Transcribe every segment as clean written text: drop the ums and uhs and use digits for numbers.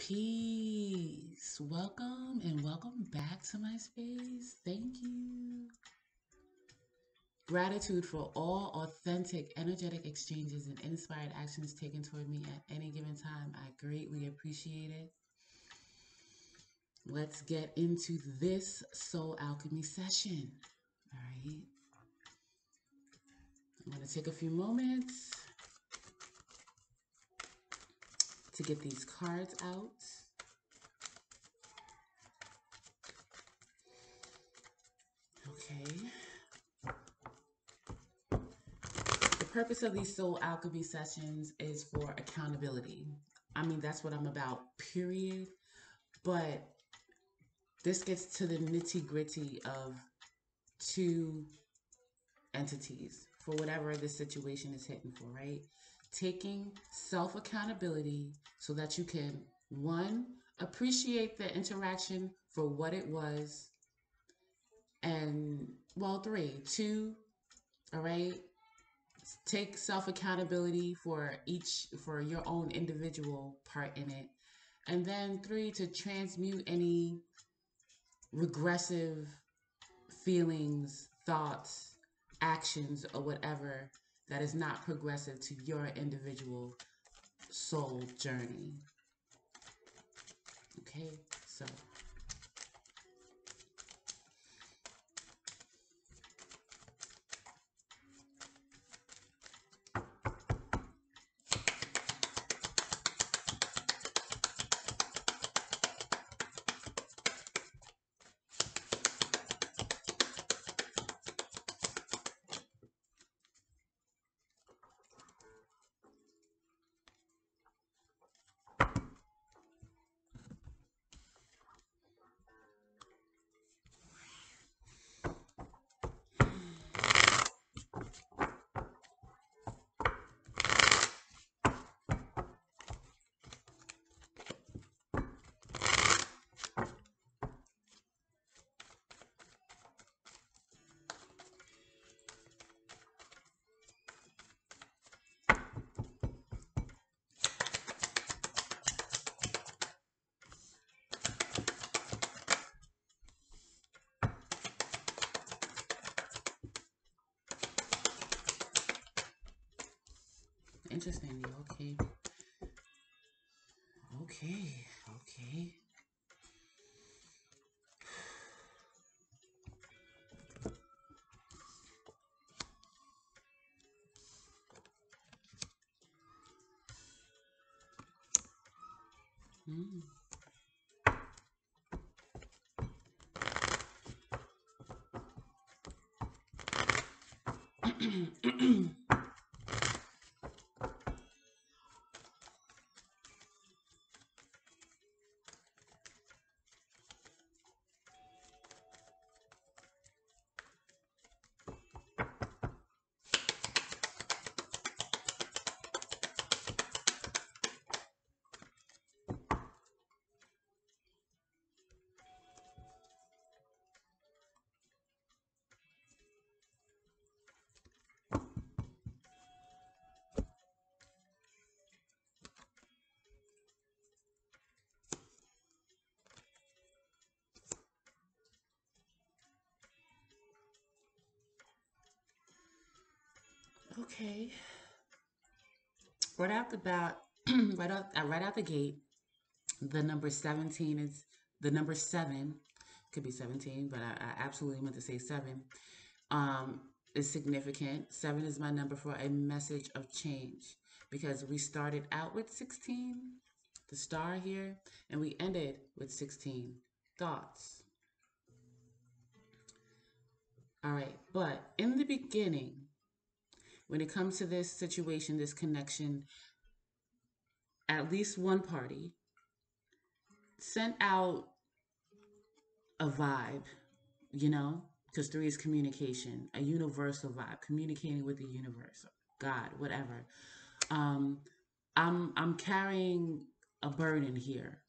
Peace. Welcome and welcome back to my space. Thank you. Gratitude for all authentic, energetic exchanges and inspired actions taken toward me at any given time. I greatly appreciate it. Let's get into this soul alchemy session. All right. I'm going to take a few moments to get these cards out. Okay. The purpose of these soul alchemy sessions is for accountability. I mean, that's what I'm about, period. But this gets to the nitty gritty of two entities for whatever the situation is hitting for, right? Taking self accountability so that you can, one, appreciate the interaction for what it was, and well, three, two, all right, take self accountability for your own individual part in it, and then three, to transmute any regressive feelings, thoughts, actions, or whatever that is not progressive to your individual soul journey. Okay, so interesting. Okay, okay, okay. Mm. Okay. Right out the bat, right out the gate, the number 17 is the number seven. Could be 17, but I absolutely meant to say seven. Um, is significant. Seven is my number for a message of change because we started out with 16, the star here, and we ended with 16 thoughts. All right, but in the beginning, when it comes to this situation, this connection, at least one party sent out a vibe, you know, because three is communication, a universal vibe, communicating with the universe, God, whatever. Um, I'm carrying a burden here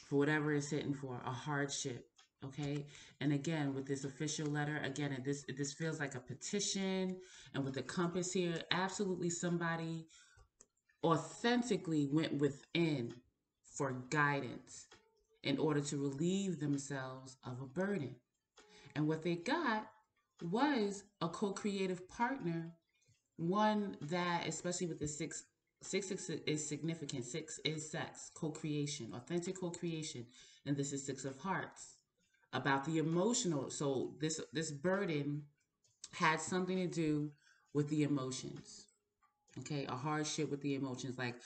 for whatever it's hitting for, a hardship. Okay, and again with this official letter, again, this feels like a petition, and with the compass here, absolutely somebody authentically went within for guidance in order to relieve themselves of a burden. And what they got was a co creative partner, one that, especially with the six is significant. Six is sex, co creation, authentic co creation. And this is Six of Hearts about the emotional. So this burden had something to do with the emotions. Okay, a hardship with the emotions. Like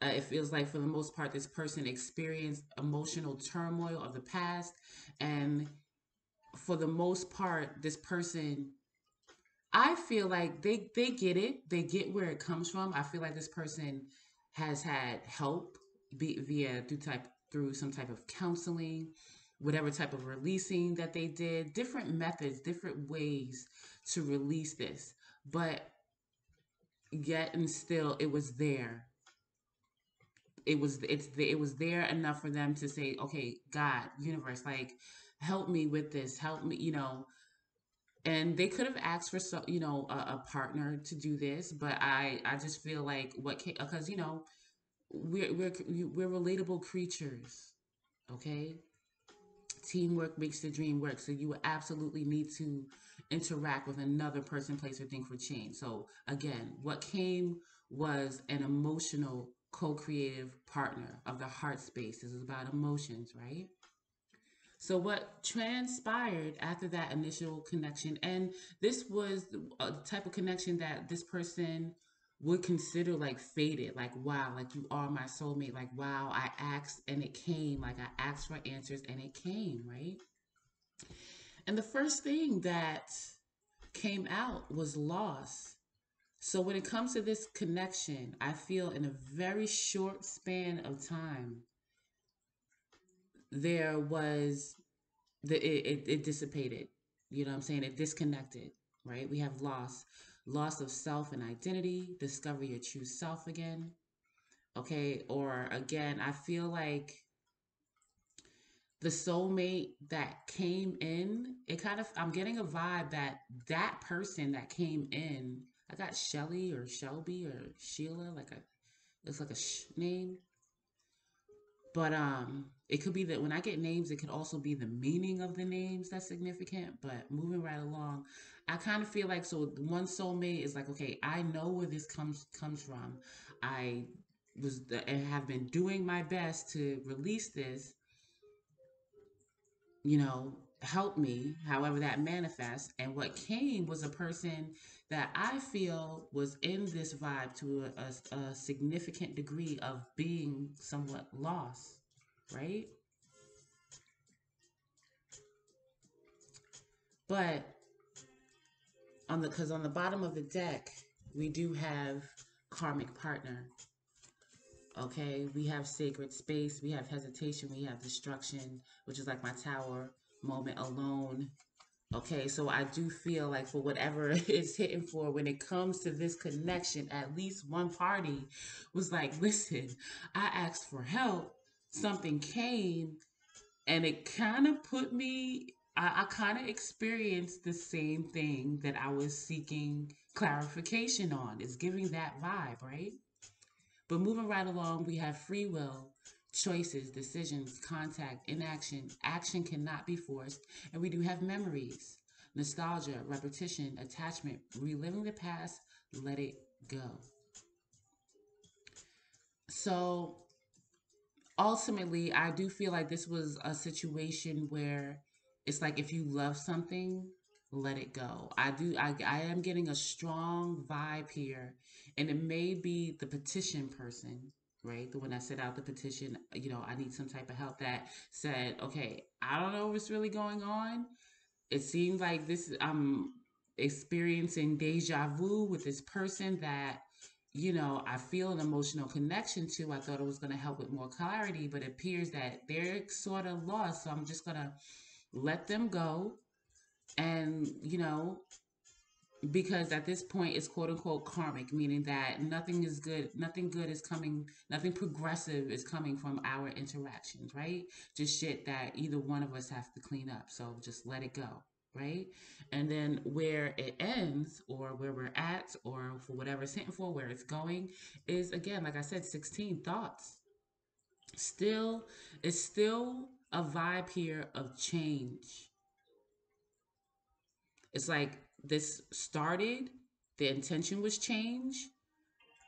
it feels like for the most part, this person experienced emotional turmoil of the past, and for the most part, this person, I feel like they get it. They get where it comes from. I feel like this person has had help via through some type of counseling, whatever type of releasing that they did, different methods, different ways to release this. But yet and still it was there. It was there enough for them to say, okay, God, universe, like help me with this, help me, and they could have asked for a partner to do this, but I just feel like because we're relatable creatures, okay. Teamwork makes the dream work, so you would absolutely need to interact with another person, place, or thing for change. So again, what came was an emotional co-creative partner of the heart space. This is about emotions, right? So what transpired after that initial connection, and this was a type of connection that this person would consider like fated, like wow, like you are my soulmate, like wow, I asked and it came, like I asked for answers and it came, right? And the first thing that came out was loss. So when it comes to this connection, I feel in a very short span of time, there was it dissipated. You know what I'm saying? It disconnected, right? We have loss of self and identity, discover your true self again. Okay. Or again, I feel like the soulmate that came in, it kind of, I'm getting a vibe that that person that came in, I got Shelly or Shelby or Sheila, it's like a name. But it could be that when I get names, it could also be the meaning of the names that's significant. But moving right along, I kind of feel like so one soulmate is like, okay, I know where this comes from. I and have been doing my best to release this, help me, however that manifests. And what came was a person that I feel was in this vibe to a significant degree of being somewhat lost, right? But because on the bottom of the deck, we do have karmic partner. Okay, we have sacred space, we have hesitation, we have destruction, which is like my tower moment alone. Okay, so I do feel like for whatever it's hitting for when it comes to this connection, at least one party was like, listen, I asked for help, something came, and it kind of put me, I kind of experienced the same thing that I was seeking clarification on. It's giving that vibe, right? But moving right along, we have free will, choices, decisions, contact, inaction. Action cannot be forced. And we do have memories, nostalgia, repetition, attachment, reliving the past, let it go. So ultimately, I do feel like this was a situation where it's like if you love something, let it go. I am getting a strong vibe here, and it may be the petition person, right? The one that set out the petition, I need some type of help, that said, okay, I don't know what's really going on. It seems like this I'm experiencing deja vu with this person that I feel an emotional connection to. I thought it was going to help with more clarity, but it appears that they're sort of lost. So I'm just going to let them go. And, because at this point it's quote unquote karmic, meaning that nothing is good, nothing good is coming, nothing progressive is coming from our interactions, right? Just shit that either one of us have to clean up. So just let it go, right? And then where it ends, or where we're at, or for whatever it's hitting for, where it's going, is again, like I said, 16 thoughts. Still, it's still a vibe here of change. It's like this started, the intention was change.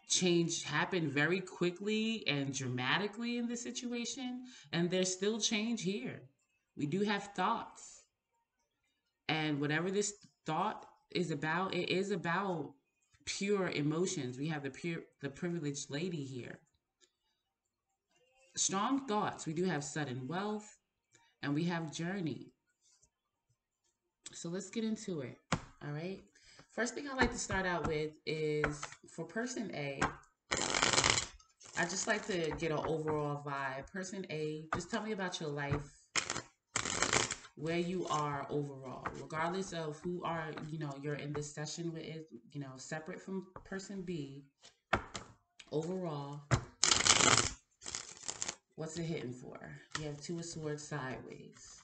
Change happened very quickly and dramatically in this situation, and there's still change here. We do have thoughts, and whatever this thought is about, it is about pure emotions. We have the privileged lady here. Strong thoughts. We do have sudden wealth, and we have journey. So let's get into it. All right. First thing I like to start out with is for person A, I just like to get an overall vibe. Person A, just tell me about your life, where you are overall, regardless of who are, you're in this session with, separate from person B. Overall, what's it hitting for? You have two of swords sideways.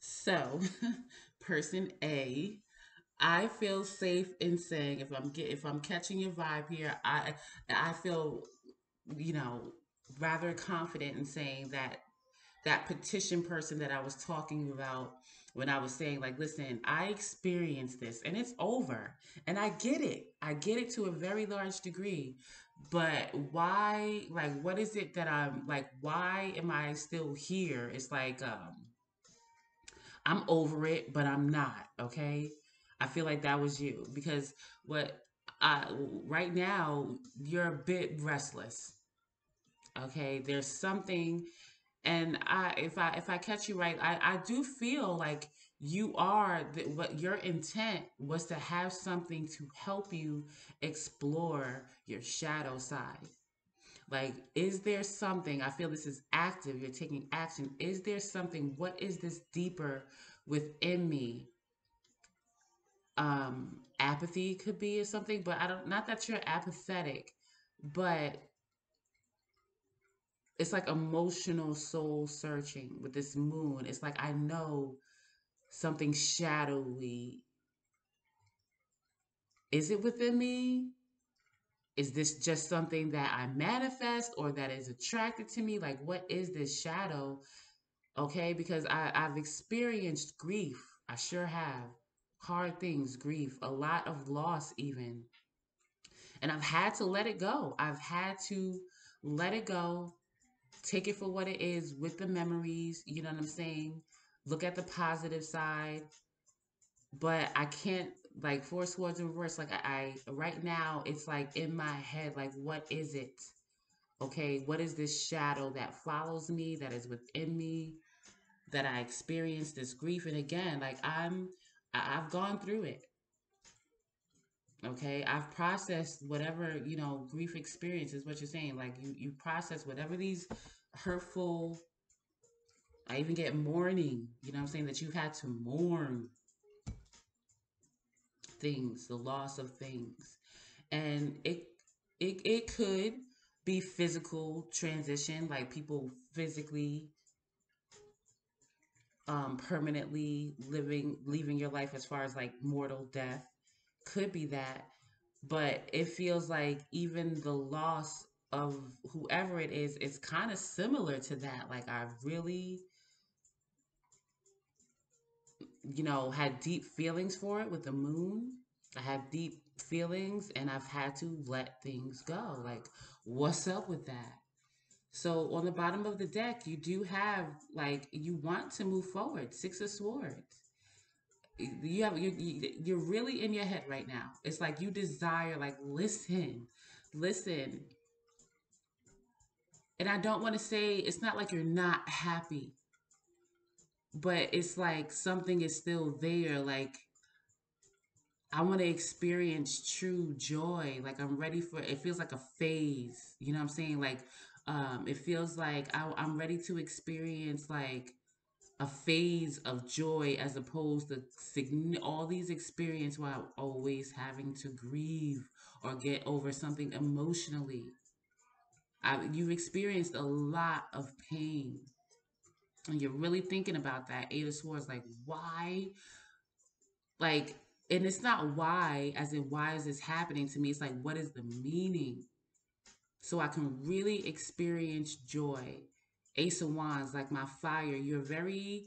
So, person A, I feel safe in saying if I'm catching your vibe here, I feel you know rather confident in saying that that petition person that I was talking about when I was saying, like, listen, I experienced this and it's over. And I get it. I get it to a very large degree. But why, like, what is it that I'm like, why am I still here? It's like, I'm over it, but I'm not, okay? I feel like that was you because what I right now you're a bit restless. Okay, there's something, and if I catch you right, I do feel like you are what your intent was to have something to help you explore your shadow side. Like, is there something? I feel this is active. You're taking action. Is there something? What is this deeper within me? Apathy could be or something, but I don't. Not that you're apathetic, but it's like emotional soul searching with this moon. It's like I know something shadowy. Is it within me? Is this just something that I manifest or that is attracted to me? Like, what is this shadow? Okay, because I've experienced grief. I sure have. Hard things, grief, a lot of loss, even. And I've had to let it go. I've had to let it go, take it for what it is with the memories. You know what I'm saying? Look at the positive side. But I can't, like, four swords in reverse. Like, right now, it's like in my head, like, what is it? Okay, what is this shadow that follows me, that is within me, that I experience this grief? And again, like, I've gone through it. Okay, I've processed whatever, grief experience is what you're saying. Like, you process whatever these hurtful, I even get mourning, what I'm saying, that you've had to mourn things, the loss of things. And it could be physical transition, like people physically permanently leaving your life, as far as like mortal death. Could be that, but it feels like even the loss of whoever it is, it's kind of similar to that. Like, I've really, had deep feelings for it with the moon. I have deep feelings and I've had to let things go. Like, what's up with that? So on the bottom of the deck, you do have, like, you want to move forward. Six of Swords. You're really in your head right now. It's like you desire, like, listen. And I don't want to say it's not like you're not happy, but it's like something is still there. Like, I want to experience true joy. Like I'm ready for it. Feels like a phase. You know what I'm saying? Like it feels like I'm ready to experience like a phase of joy as opposed to all these experiences while always having to grieve or get over something emotionally. You've experienced a lot of pain and you're really thinking about that. Eight of Swords, like why? Like, and it's not why, as in why is this happening to me? It's like, what is the meaning? So I can really experience joy. Ace of Wands, like my fire. You're very,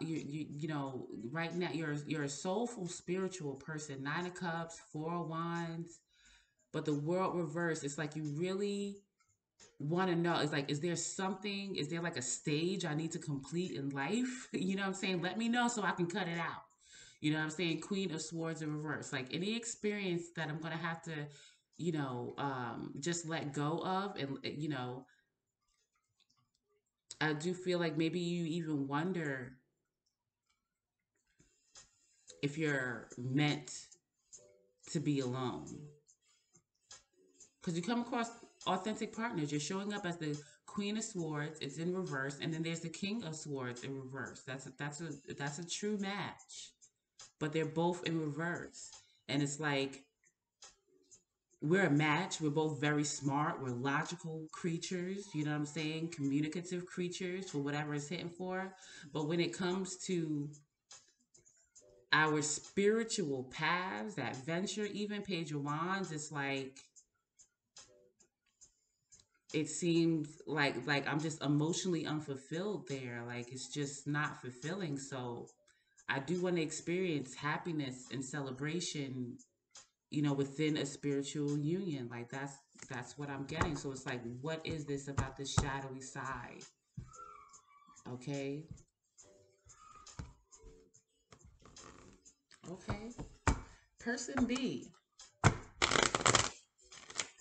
you know, right now you're a soulful, spiritual person. Nine of Cups, Four of Wands, but the world reverse. It's like you really want to know. It's like, is there something? Is there like a stage I need to complete in life? You know what I'm saying? Let me know so I can cut it out. You know what I'm saying? Queen of Swords in reverse. Like any experience that I'm gonna have to, just let go of, and I do feel like maybe you even wonder if you're meant to be alone because you come across authentic partners. You're showing up as the Queen of Swords. It's in reverse, and then there's the King of Swords in reverse. That's a true match, but they're both in reverse, and it's like we're a match. We're both very smart. We're logical creatures, you know what I'm saying? Communicative creatures for whatever it's hitting for. But when it comes to our spiritual paths, that venture, even Page of Wands, it's like it seems like I'm just emotionally unfulfilled there. Like it's just not fulfilling. So I do want to experience happiness and celebration, within a spiritual union. Like that's what I'm getting. So it's like, what is this about this shadowy side? Okay. Okay. Person B,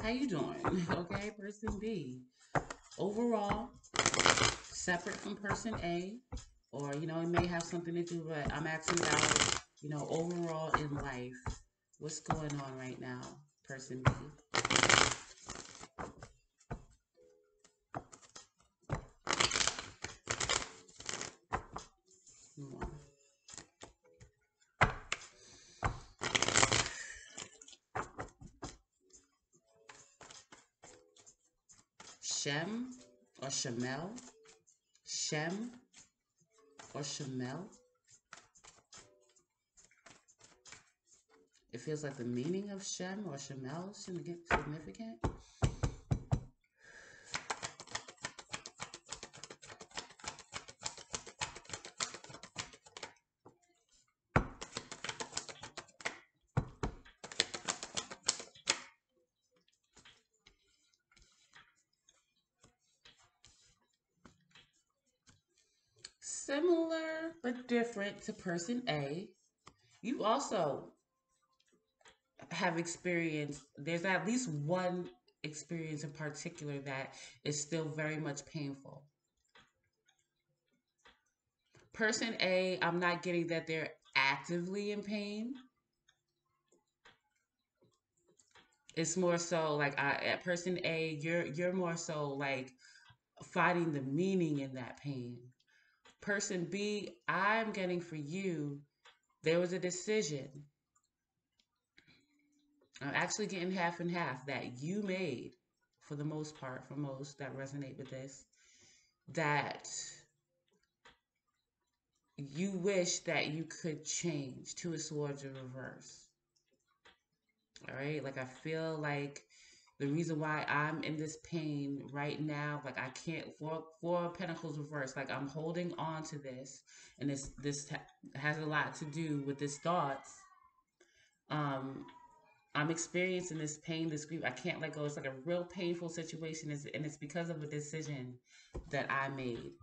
how you doing? Okay, person B. Overall, separate from person A, or it may have something to do, but I'm asking about, overall in life, what's going on right now, person B? Come on. Shem or Shamel? Shem or Shamel? It feels like the meaning of Shem or Shamel is significant. Similar but different to person A. You also have experienced, there's at least one experience in particular that is still very much painful. Person A, I'm not getting that they're actively in pain. It's more so like at person A, you're more so like finding the meaning in that pain. Person B, I'm getting for you, there was a decision. I'm actually getting half and half that you made for the most part, for most that resonate with this, that you wish that you could change. Two of Swords in reverse. All right. Like I feel like the reason why I'm in this pain right now, like I can't, four of Pentacles reverse, like I'm holding on to this, and this has a lot to do with this thoughts. Um, I'm experiencing this pain, this grief. I can't let go. It's like a real painful situation, and it's because of a decision that I made.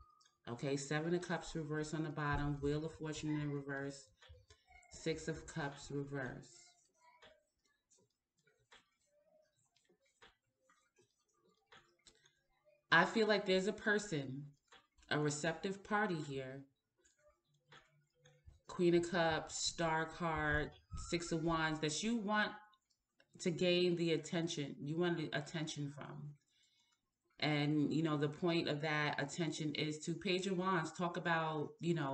Okay, Seven of Cups reverse on the bottom, Wheel of Fortune in reverse, Six of Cups reverse. I feel like there's a person, a receptive party here. Queen of Cups, Star card. Six of Wands, that you want to gain the attention. You want the attention from. And, the point of that attention is to Page of Wands, talk about,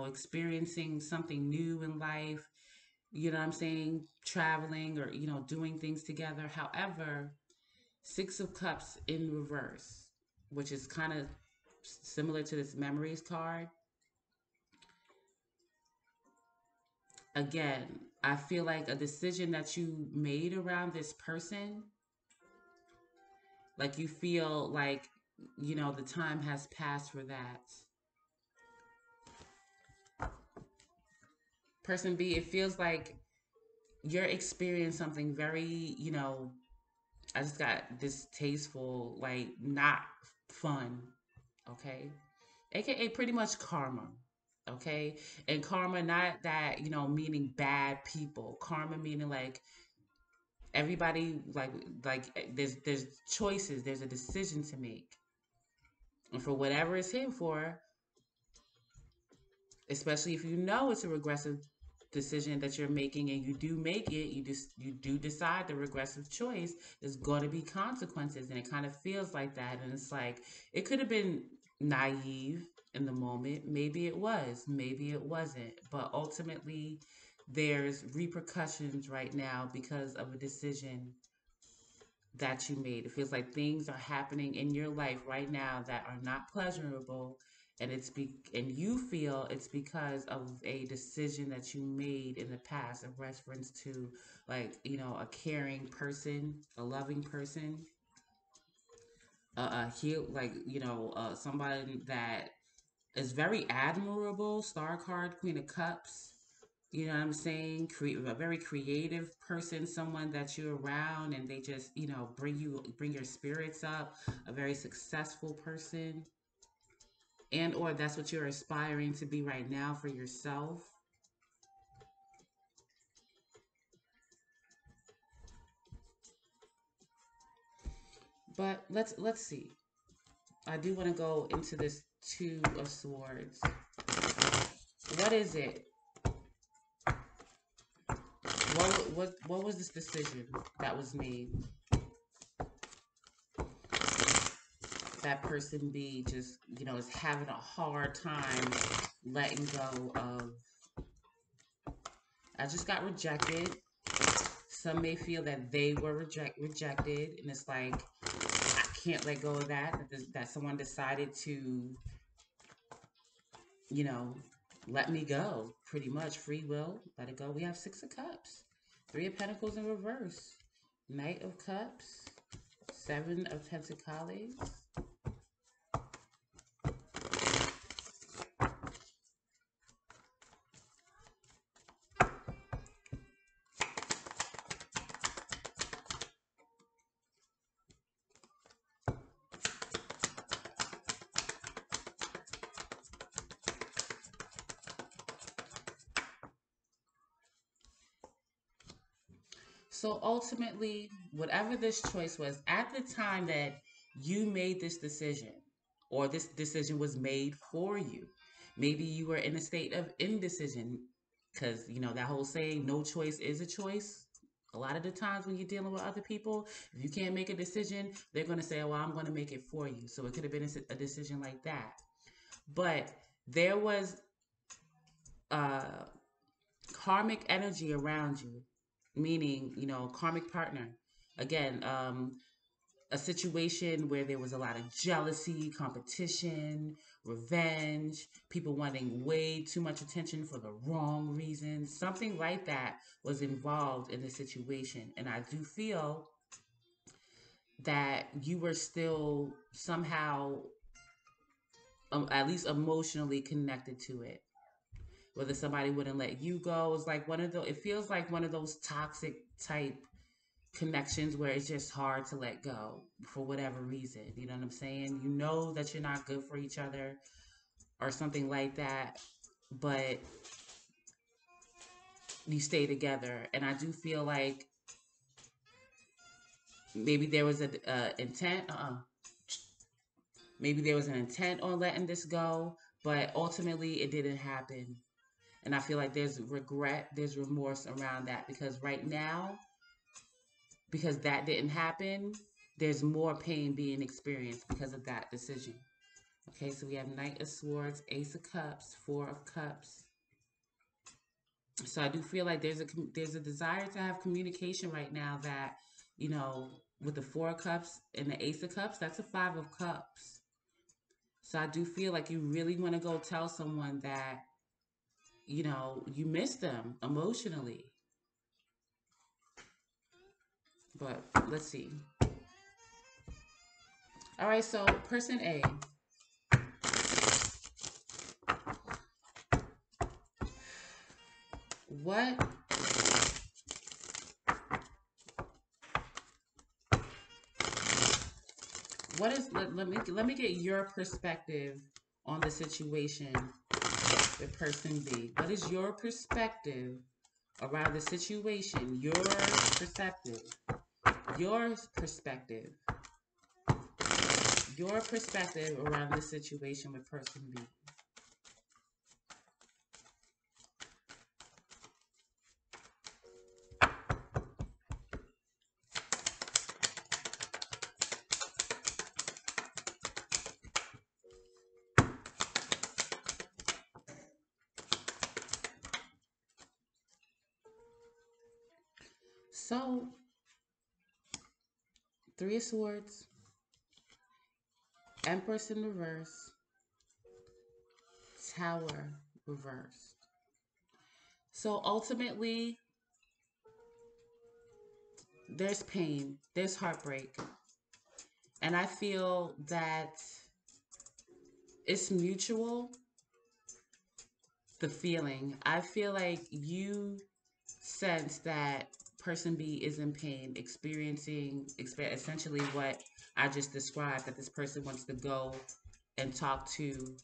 experiencing something new in life, you know what I'm saying? Traveling or, doing things together. However, Six of Cups in reverse, which is kind of similar to this memories card. Again, I feel like a decision that you made around this person, like you feel like, the time has passed for that. Person B, it feels like you're experiencing something very, I just got distasteful, like not fun, okay? AKA pretty much karma, okay? And karma, not that, meaning bad people. Karma meaning like everybody, there's choices, there's a decision to make. And for whatever it's here for, especially if you know it's a regressive decision that you're making and you do make it, you do decide the regressive choice, there's going to be consequences, and it kind of feels like that. And it's like it could have been naive in the moment, maybe it was, maybe it wasn't, but ultimately there's repercussions right now because of a decision that you made. It feels like things are happening in your life right now that are not pleasurable, and and you feel it's because of a decision that you made in the past, in reference to, like, a caring person, a loving person, heal, like, somebody that is very admirable. Star card, Queen of Cups. You know what I'm saying? A very creative person, someone that you're around and they just, bring your spirits up. A very successful person, and or that's what you're aspiring to be right now for yourself. But let's see. I do want to go into this Two of Swords. What is it? What was this decision that was made? That person B just, is having a hard time letting go of. I just got rejected. Some may feel that they were rejected, and it's like I can't let go of that someone decided to, you know, let me go. Pretty much free will, let it go. We have Six of Cups, Three of Pentacles in reverse, Knight of Cups, Seven of Pentacles. So ultimately, whatever this choice was, at the time that you made this decision, or this decision was made for you, maybe you were in a state of indecision, because, that whole saying, no choice is a choice. A lot of the times when you're dealing with other people, if you can't make a decision, they're going to say, well, I'm going to make it for you. So it could have been a decision like that. But there was uh, karmic energy around you, meaning, karmic partner. Again, a situation where there was a lot of jealousy, competition, revenge, people wanting way too much attention for the wrong reasons. Something like that was involved in the situation. And I do feel that you were still somehow, at least emotionally connected to it. Whether somebody wouldn't let you go, it's like one of those, it feels like one of those toxic type connections where it's just hard to let go for whatever reason. You know what I'm saying? You know that you're not good for each other or something like that, but you stay together. And I do feel like maybe there was a intent. Maybe there was an intent on letting this go, but ultimately it didn't happen. And I feel like there's regret, there's remorse around that because right now, because that didn't happen, there's more pain being experienced because of that decision. Okay, so we have Knight of Swords, Ace of Cups, Four of Cups. So I do feel like there's a desire to have communication right now that, you know, with the Four of Cups and the Ace of Cups, that's a Five of Cups. So I do feel like you really want to go tell someone that, you know, you miss them emotionally. But let's see. All right, so person A, what let me get your perspective on the situation with person B. What is your perspective around the situation? Your perspective, your perspective around this situation with person B. So, Three of Swords, Empress in reverse, Tower reversed. So ultimately, there's pain, there's heartbreak, and I feel that it's mutual. The feeling, I feel like you sense that person B is in pain, essentially what I just described, that this person wants to go and talk to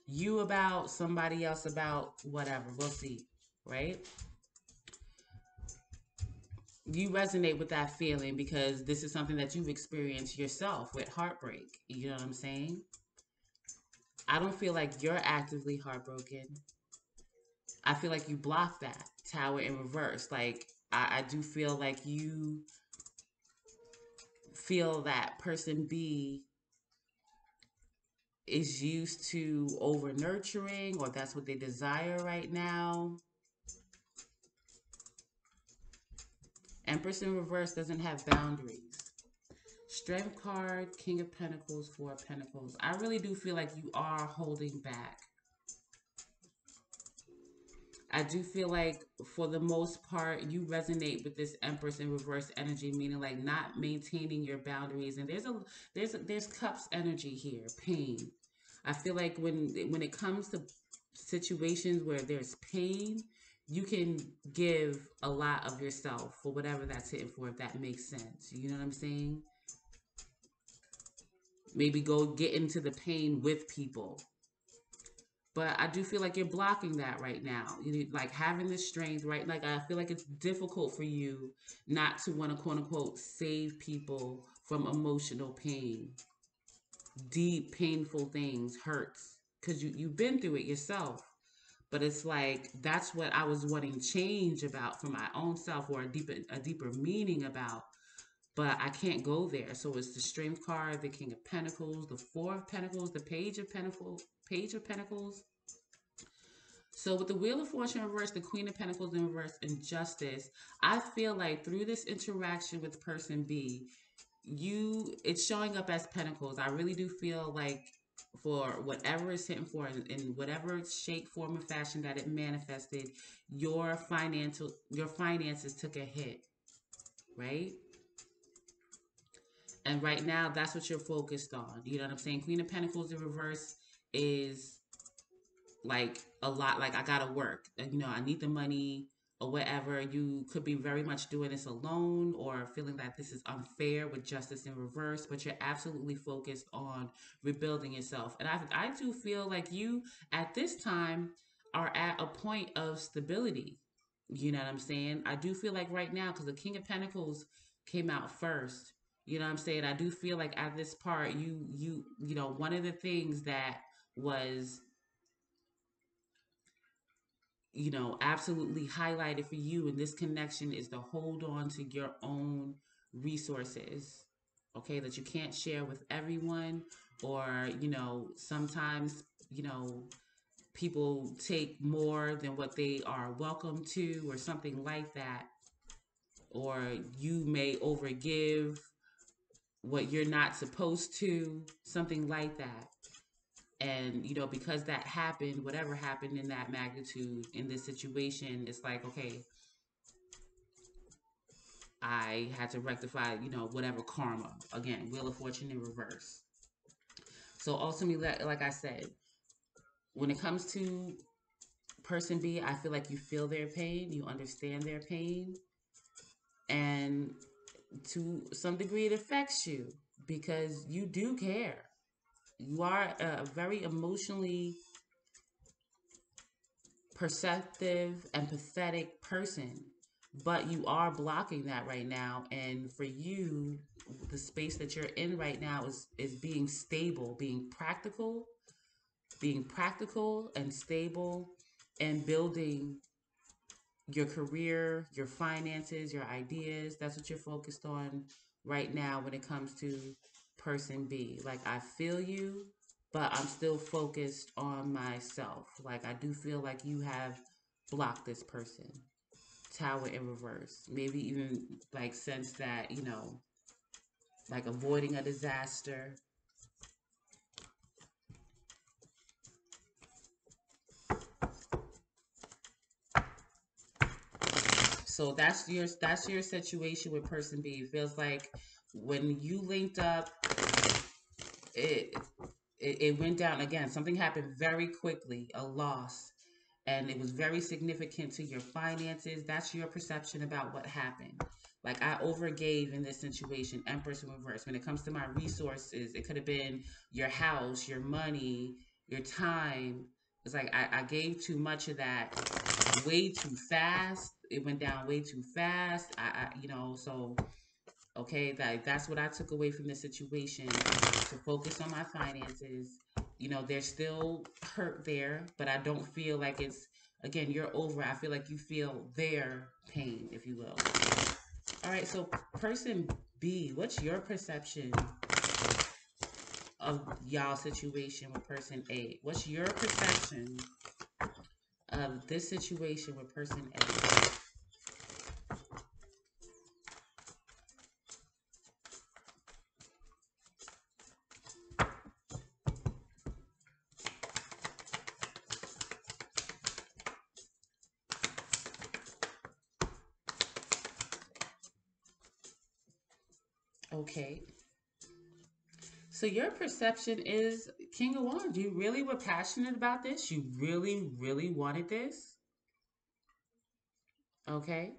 you about, somebody else about, whatever. We'll see, right? You resonate with that feeling because this is something that you've experienced yourself with heartbreak. You know what I'm saying? I don't feel like you're actively heartbroken. I feel like you block that tower in reverse. Like, I do feel like you feel that person B is used to over nurturing, or that's what they desire right now. Empress in reverse doesn't have boundaries. Strength card, King of Pentacles, Four of Pentacles. I really do feel like you are holding back. I do feel like for the most part you resonate with this Empress in reverse energy, meaning like not maintaining your boundaries. And there's cups energy here, pain. I feel like when it comes to situations where there's pain, you can give a lot of yourself for whatever that's hitting for, if that makes sense. You know what I'm saying? Maybe go get into the pain with people. But I do feel like you're blocking that right now. You need, like, having the strength, right? Like, I feel like it's difficult for you not to want to, quote unquote, save people from emotional pain, deep, painful things, hurts, because you've been through it yourself. But it's like that's what I was wanting change about for my own self, or a deeper meaning about. But I can't go there. So it's the Strength card, the King of Pentacles, the Four of Pentacles, the Page of Pentacles. So with the Wheel of Fortune in reverse, the Queen of Pentacles in reverse, and Justice, I feel like through this interaction with person B, it's showing up as Pentacles. I really do feel like for whatever it's hitting for, in whatever shape, form, or fashion that it manifested, your finances took a hit, right? And right now, that's what you're focused on. You know what I'm saying? Queen of Pentacles in reverse is like a lot, like I gotta work, you know, I need the money or whatever. You could be very much doing this alone or feeling that this is unfair with Justice in reverse, but you're absolutely focused on rebuilding yourself. And I do feel like you at this time are at a point of stability. You know what I'm saying? I do feel like right now, because the King of Pentacles came out first, you know what I'm saying, I do feel like at this part, you know, one of the things that was absolutely highlighted for you in this connection is to hold on to your own resources, okay, that you can't share with everyone, or, sometimes, you know, people take more than what they are welcome to, or something like that, or you may overgive what you're not supposed to, something like that. And because that happened, whatever happened in that magnitude in this situation, it's like, okay, I had to rectify, whatever karma. Again, Wheel of Fortune in reverse. So ultimately, like I said, when it comes to person B, I feel like you feel their pain, you understand their pain, and to some degree it affects you because you do care. You are a very emotionally perceptive, empathetic person, but you are blocking that right now. And for you, the space that you're in right now is being stable, being practical and stable, and building your career, your finances, your ideas. That's what you're focused on right now when it comes to person B. Like, I feel you, but I'm still focused on myself. Like, I do feel like you have blocked this person. Tower in reverse. Maybe even like sense that, like avoiding a disaster. So that's your situation with person B. It feels like when you linked up, it it went down again. Something happened very quickly, a loss, and it was very significant to your finances. That's your perception about what happened. Like, I overgave in this situation, Empress in reverse. When it comes to my resources, it could have been your house, your money, your time. It's like I gave too much of that way too fast. It went down way too fast. So okay, that's what I took away from the situation, to focus on my finances. There's still hurt there, but I don't feel like it's, again, you're over. I feel like you feel their pain, if you will. All right, so person B, what's your perception of y'all situation with person A? What's your perception of this situation with person A? Okay. So your perception is King of Wands. You really were passionate about this. You really, really wanted this. Okay.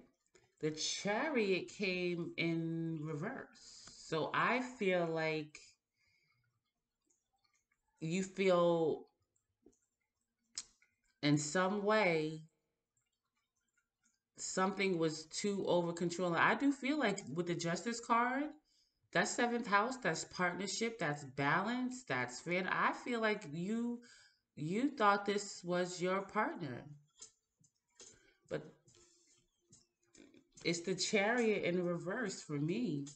The Chariot came in reverse. So I feel like you feel in some way something was too over controlling. I do feel like with the Justice card, that's seventh house, that's partnership, that's balance, that's fair. I feel like you thought this was your partner, but it's the Chariot in reverse for me.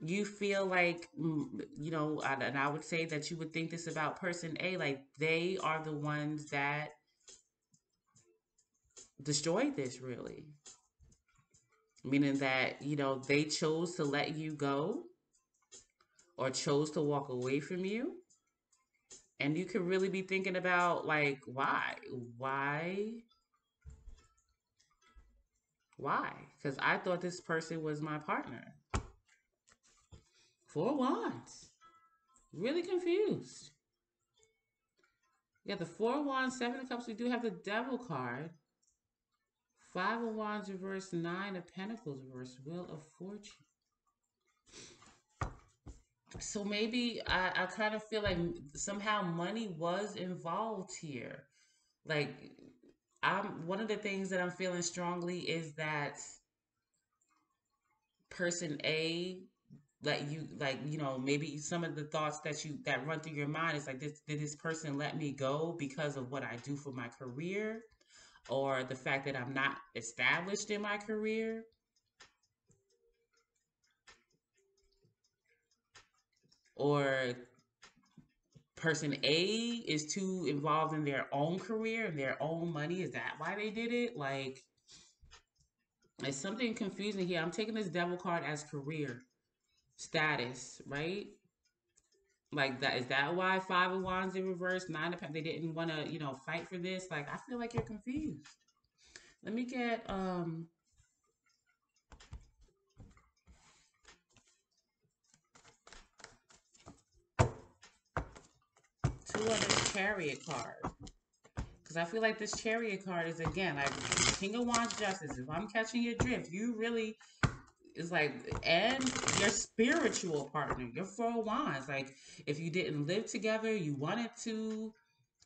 You feel like, and I would say that you would think this about person A, like they are the ones that destroyed this, really. Meaning that, they chose to let you go or chose to walk away from you. And you could really be thinking about, like, why? Why? Why? Because I thought this person was my partner. Four Wands. Really confused. You got the Four of Wands, Seven of Cups. We do have the Devil card. Five of Wands reverse, Nine of Pentacles reverse, Wheel of Fortune. So maybe I kind of feel like somehow money was involved here. Like, one of the things that I'm feeling strongly is that person A let you, like, maybe some of the thoughts that run through your mind is like, this did this person let me go because of what I do for my career? or the fact that I'm not established in my career, or person A is too involved in their own career and their own money. Is that why they did it? Like, it's something confusing here. I'm taking this devil card as career status, right? Like that, is that why Five of Wands in reverse, Nine of Pentacles? They didn't want to, fight for this. Like, I feel like you're confused. Let me get two other Chariot card, because I feel like this Chariot card is again like King of Wands Justice. If I'm catching your drift, you really is like, and your spiritual partner, your Four of Wands. Like, if you didn't live together, you wanted to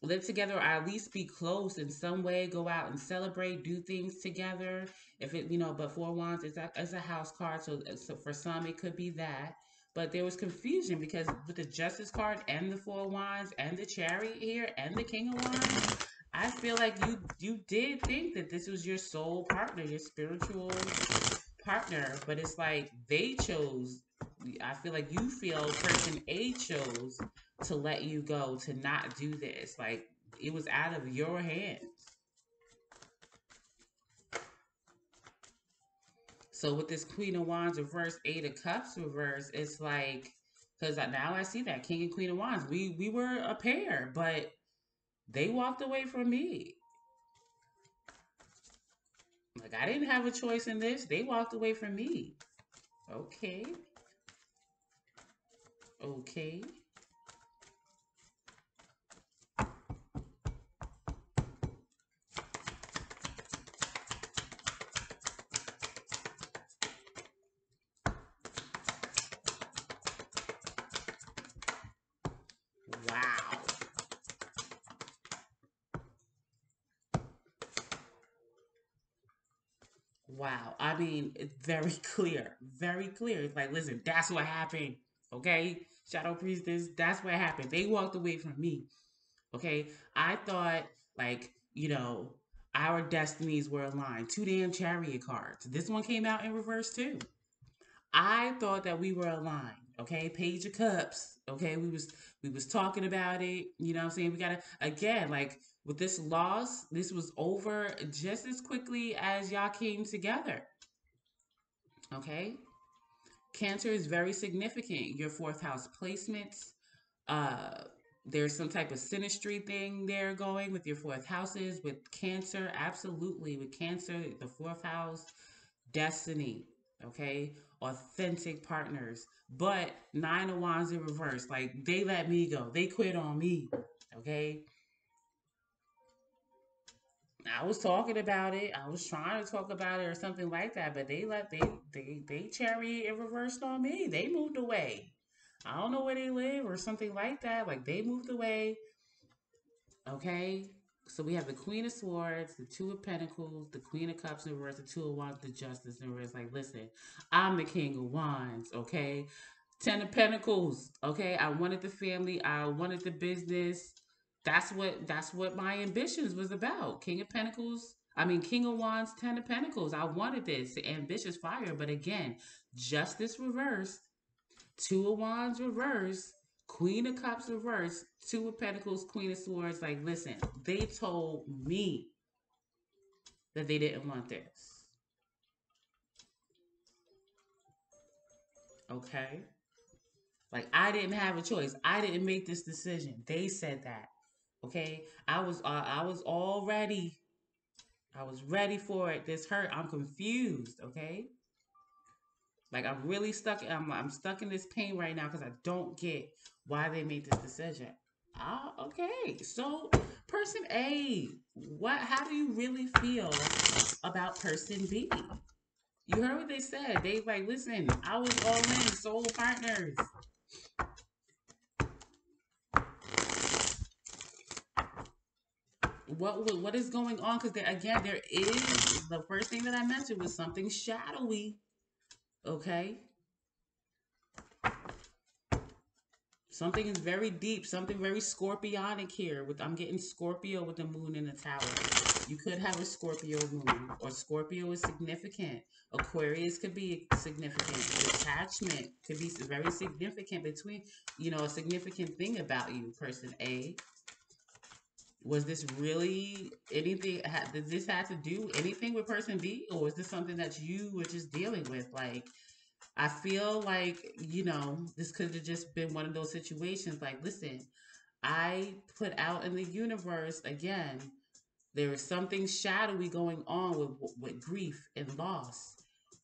live together, or at least be close in some way, go out and celebrate, do things together. If it, but Four Wands is a house card, so for some it could be that. But there was confusion because with the Justice card and the Four Wands and the Chariot here and the King of Wands, I feel like you did think that this was your soul partner, your spiritual partner, but it's like they chose. I feel like you feel person A chose to let you go, to not do this. Like, it was out of your hands. So with this Queen of Wands reverse, Eight of Cups reverse, it's like, because now I see that King and Queen of Wands, we were a pair, but they walked away from me. Like, I didn't have a choice in this. They walked away from me. Okay. Okay. Wow. Wow. I mean, it's very clear. Very clear. It's like, listen, that's what happened. Okay? Shadow Priestess, that's what happened. They walked away from me. Okay? I thought, like, our destinies were aligned. Two damn Chariot cards. This one came out in reverse too. I thought that we were aligned. Okay, Page of Cups. Okay, we was talking about it. You know what I'm saying? We gotta, again, like, with this loss, this was over just as quickly as y'all came together. Okay, Cancer is very significant. Your fourth house placements. Uh, there's some type of synastry thing there going with your fourth houses with Cancer. Absolutely, with Cancer, the fourth house, destiny. Okay, authentic partners. But Nine of Wands in reverse, like, they let me go. They quit on me. Okay, I was talking about it. I was trying to talk about it or something like that, but they Chariot and reversed on me. They moved away. I don't know where they live or something like that. Like, they moved away. Okay. So we have the Queen of Swords, the Two of Pentacles, the Queen of Cups in reverse, the Two of Wands, the Justice in reverse. Like, listen, I'm the King of Wands. Okay. Ten of Pentacles. Okay. I wanted the family. I wanted the business. That's what my ambitions was about. King of Pentacles. I mean, King of Wands, Ten of Pentacles. I wanted this ambitious fire, but again, Justice reverse, Two of Wands reverse, Queen of Cups reverse, Two of Pentacles, Queen of Swords. Like, listen, they told me that they didn't want this. Okay, like, I didn't have a choice. I didn't make this decision. They said that. Okay, I was all ready. I was ready for it. This hurt. I'm confused. Okay, like, I'm really stuck. I'm stuck in this pain right now because I don't get why they made this decision. Ah, okay. So, person A, what? How do you really feel about person B? You heard what they said. They like, listen. I was all in, soul partners. What is going on? Because again, there is the first thing that I mentioned was something shadowy. Okay, Something is very deep, something very scorpionic here. With I'm getting Scorpio with the moon in the tower. You could have a Scorpio moon, or Scorpio is significant. Aquarius could be significant. Detachment could be very significant between, a significant thing about you, person A. Was this really anything? Did this have to do anything with person B, or is this something that you were just dealing with? Like, I feel like, this could have just been one of those situations. Like, listen, I put out in the universe again, there is something shadowy going on with grief and loss.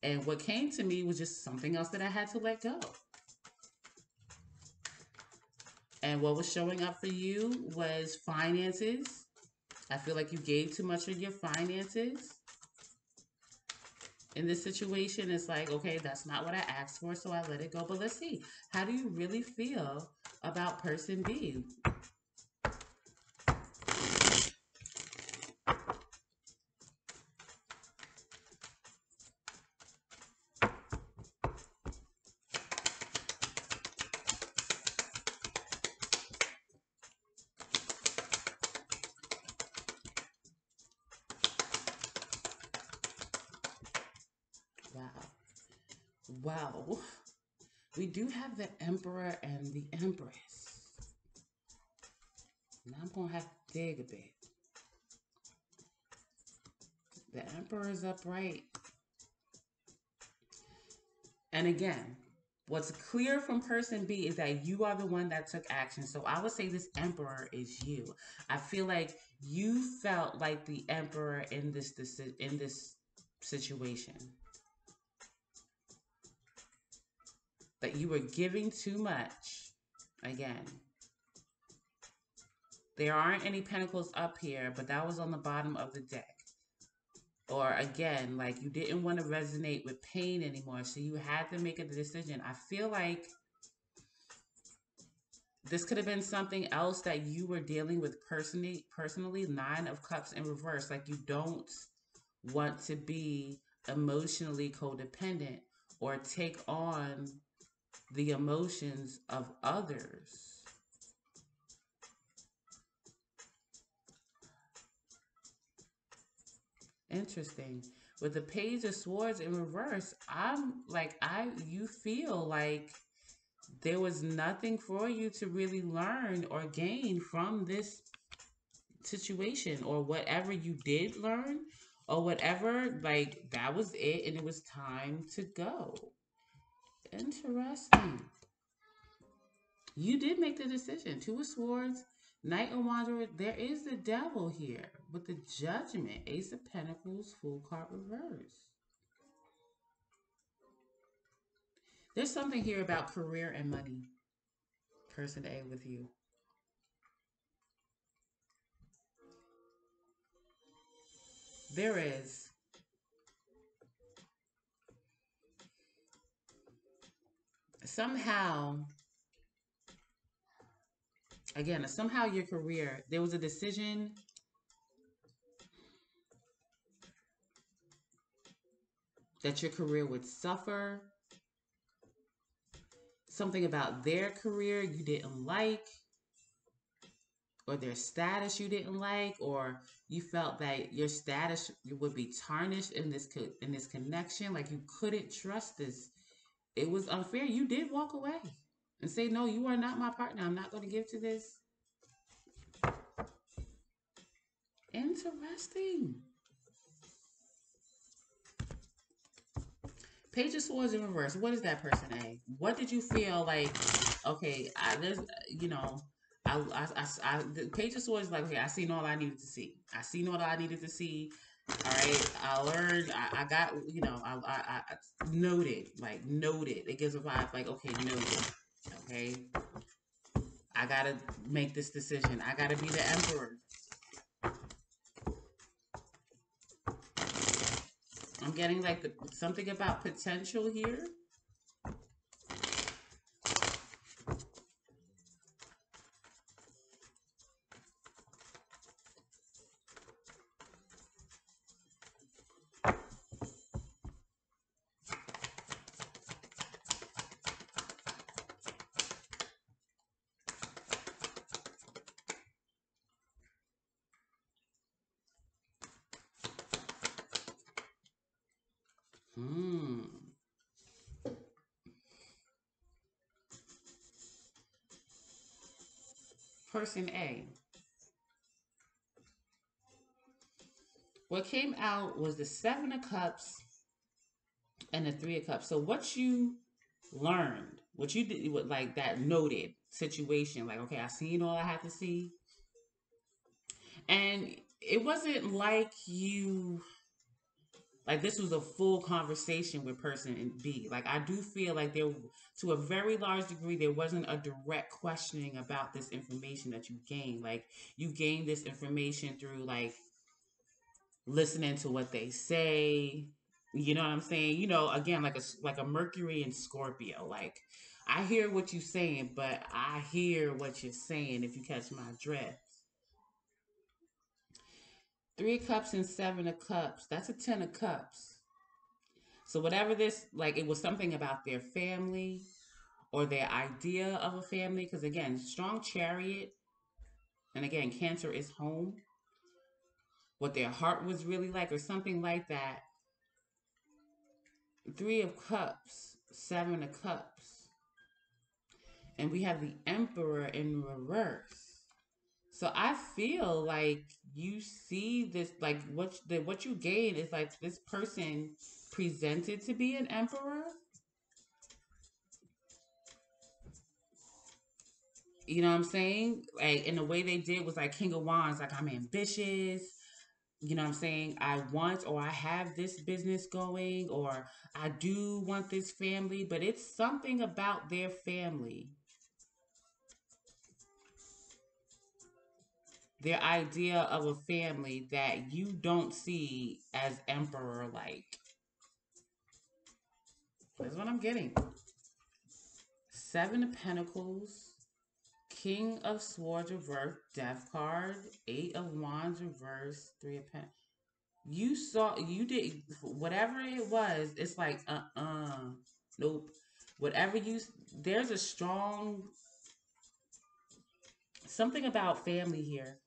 And what came to me was just something else that I had to let go. And what was showing up for you was finances. I feel like you gave too much of your finances. In this situation, it's like, okay, that's not what I asked for, so I let it go. But let's see, how do you really feel about person B? Wow. Wow. We do have the Emperor and the Empress. Now I'm going to have to dig a bit. The Emperor is upright. And again, what's clear from person B is that you are the one that took action. So I would say this Emperor is you. I feel like you felt like the Emperor in this situation. That you were giving too much. Again, there aren't any pentacles up here, but that was on the bottom of the deck. Or again, like you didn't want to resonate with pain anymore, so you had to make a decision. I feel like this could have been something else that you were dealing with personally. Nine of Cups in reverse. Like you don't want to be emotionally codependent or take on the emotions of others. Interesting. With the Page of Swords in reverse, you feel like there was nothing for you to really learn or gain from this situation, or whatever you did learn, or whatever, like that was it, and it was time to go. Interesting. You did make the decision. Two of Swords, Knight of Wanderer. There is the Devil here with the Judgment, Ace of Pentacles, Full card reverse. There's something here about career and money. Person A with you. There is. Somehow, again, somehow your career, there was a decision that your career would suffer. Something about their career you didn't like, or their status you didn't like, or you felt that your status would be tarnished in this connection, like you couldn't trust this. It was unfair. You did walk away and say, no, you are not my partner. I'm not going to give to this. Interesting. Page of Swords in reverse. What is that, person A? What did you feel like? Okay, the Page of Swords is like, okay, I seen all I needed to see. I seen all I needed to see. All right, I learned. I got, I noted, like noted. It gives a vibe like, okay, noted. Okay, I gotta make this decision. I gotta be the Emperor. I'm getting like something about potential here. Person A. What came out was the Seven of Cups and the Three of Cups. So what you learned, what you did, what, like that noted situation, like, okay, I seen all I had to see. And it wasn't like you, like this was a full conversation with person B. Like I do feel like there, to a very large degree, there wasn't a direct questioning about this information that you gained. Like you gained this information through like listening to what they say. You know what I'm saying? You know, again, like a Mercury and Scorpio. Like I hear what you're saying, but I hear what you're saying. If you catch my drift. Three of Cups and Seven of Cups. That's a Ten of Cups. So whatever this, like, it was something about their family or their idea of a family. Because again, strong Chariot, and again, Cancer is home. What their heart was really like, or something like that. Three of Cups, Seven of Cups, and we have the Emperor in reverse. So I feel like you see this, like what you gain is like this person presented to be an emperor. You know what I'm saying? Like, and the way they did was like King of Wands, like I'm ambitious. You know what I'm saying? I want or I have this business going or I do want this family, but it's something about their family, their idea of a family that you don't see as emperor like. That's what I'm getting. Seven of Pentacles, King of Swords reverse, Death card, Eight of Wands reverse, Three of Pentacles. You saw, you did whatever it was. It's like nope. Whatever you, there's a strong something about family here.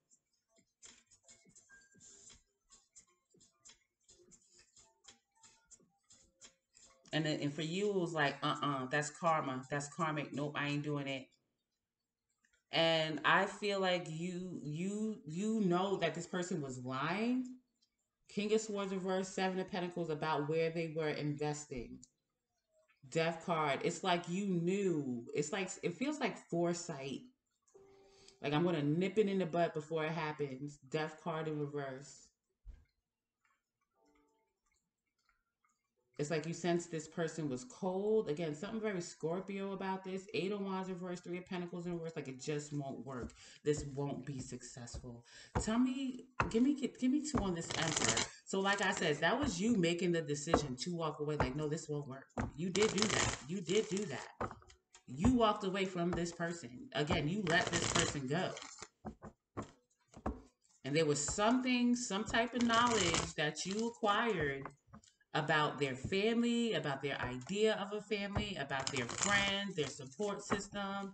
And for you it was like that's karma, that's karmic. Nope, I ain't doing it. And I feel like you know that this person was lying. King of Swords reverse, Seven of Pentacles, about where they were investing. Death card. It's like you knew. It's like it feels like foresight. Like I'm gonna nip it in the butt before it happens. Death card in reverse. It's like you sense this person was cold. Again, something very Scorpio about this. Eight of Wands reverse, Three of Pentacles in reverse. Like it just won't work. This won't be successful. Tell me, give me two on this Emperor. So, like I said, that was you making the decision to walk away. Like, no, this won't work. You did do that. You did do that. You walked away from this person. Again, you let this person go. And there was something, some type of knowledge that you acquired about their family, about their idea of a family, about their friends, their support system.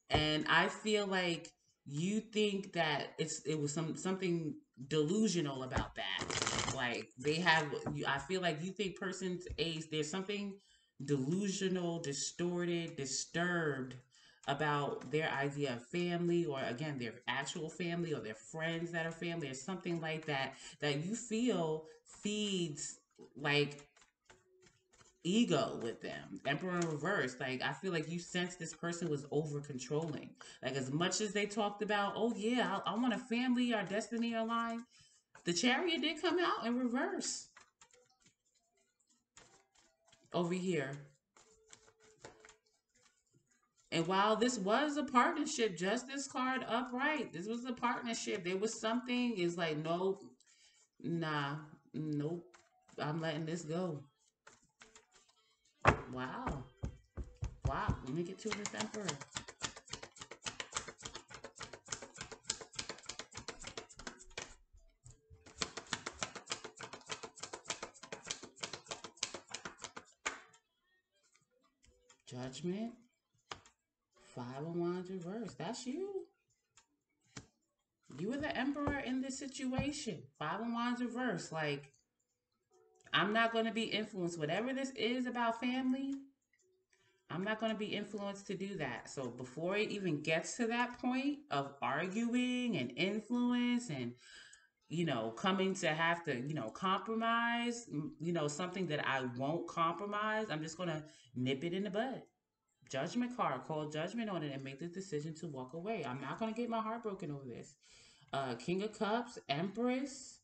And I feel like you think that it was something delusional about that. Like they have, I feel like you think person's age, there's something delusional, distorted, disturbed about their idea of family, or again their actual family, or their friends that are family, or something like that, that you feel feeds like ego with them. Emperor in reverse. Like I feel like you sense this person was over controlling. Like as much as they talked about, oh yeah, I want a family, our destiny aligned. The Chariot did come out in reverse over here. And while this was a partnership, Justice card upright, this was a partnership. There was something. It's like nope, nah, nope. I'm letting this go. Wow, wow. Let me get to this Emperor. Judgment. Five of Wands reverse. That's you. You were the emperor in this situation. Five of Wands reverse. Like, I'm not going to be influenced. Whatever this is about family, I'm not going to be influenced to do that. So before it even gets to that point of arguing and influence and, coming to have to, compromise, something that I won't compromise, I'm just going to nip it in the bud. Judgment card, call judgment on it and make the decision to walk away. I'm not going to get my heart broken over this. King of Cups, Empress.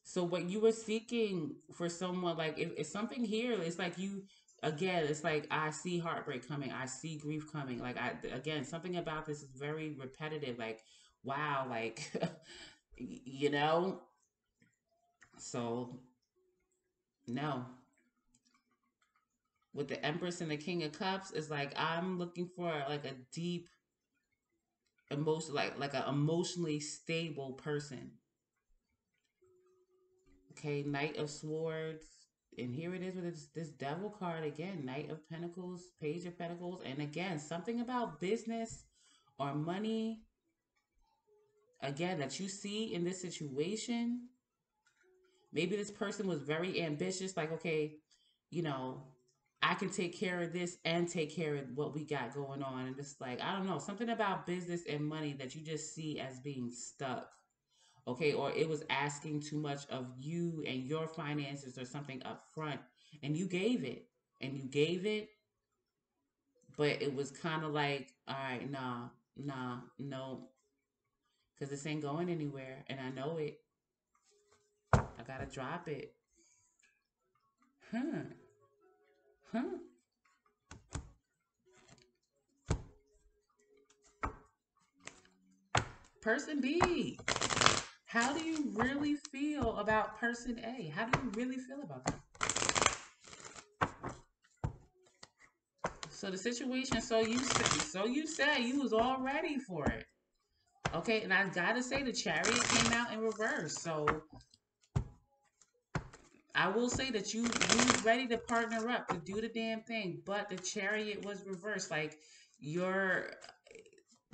So what you were seeking for someone, like if something here, it's like you again, it's like I see heartbreak coming, I see grief coming. Like I again, something about this is very repetitive. Like wow, like you know. So no, with the Empress and the King of Cups, it's like I'm looking for like a deep emotion, like an emotionally stable person. Okay, Knight of Swords. And here it is with this Devil card again. Knight of Pentacles, Page of Pentacles. And again, something about business or money, again, that you see in this situation. Maybe this person was very ambitious, like, okay, you know, I can take care of this and take care of what we got going on. And it's like, I don't know, something about business and money that you just see as being stuck. Okay, or it was asking too much of you and your finances or something up front, and you gave it, and you gave it, but it was kind of like, all right, nah, no, because this ain't going anywhere, and I know it. I gotta drop it. Huh? Huh? Person B. How do you really feel about person A? How do you really feel about them? So the situation. So you said you was all ready for it. Okay, and I gotta say the Chariot came out in reverse. So I will say that you was ready to partner up to do the damn thing, but the Chariot was reversed. Like your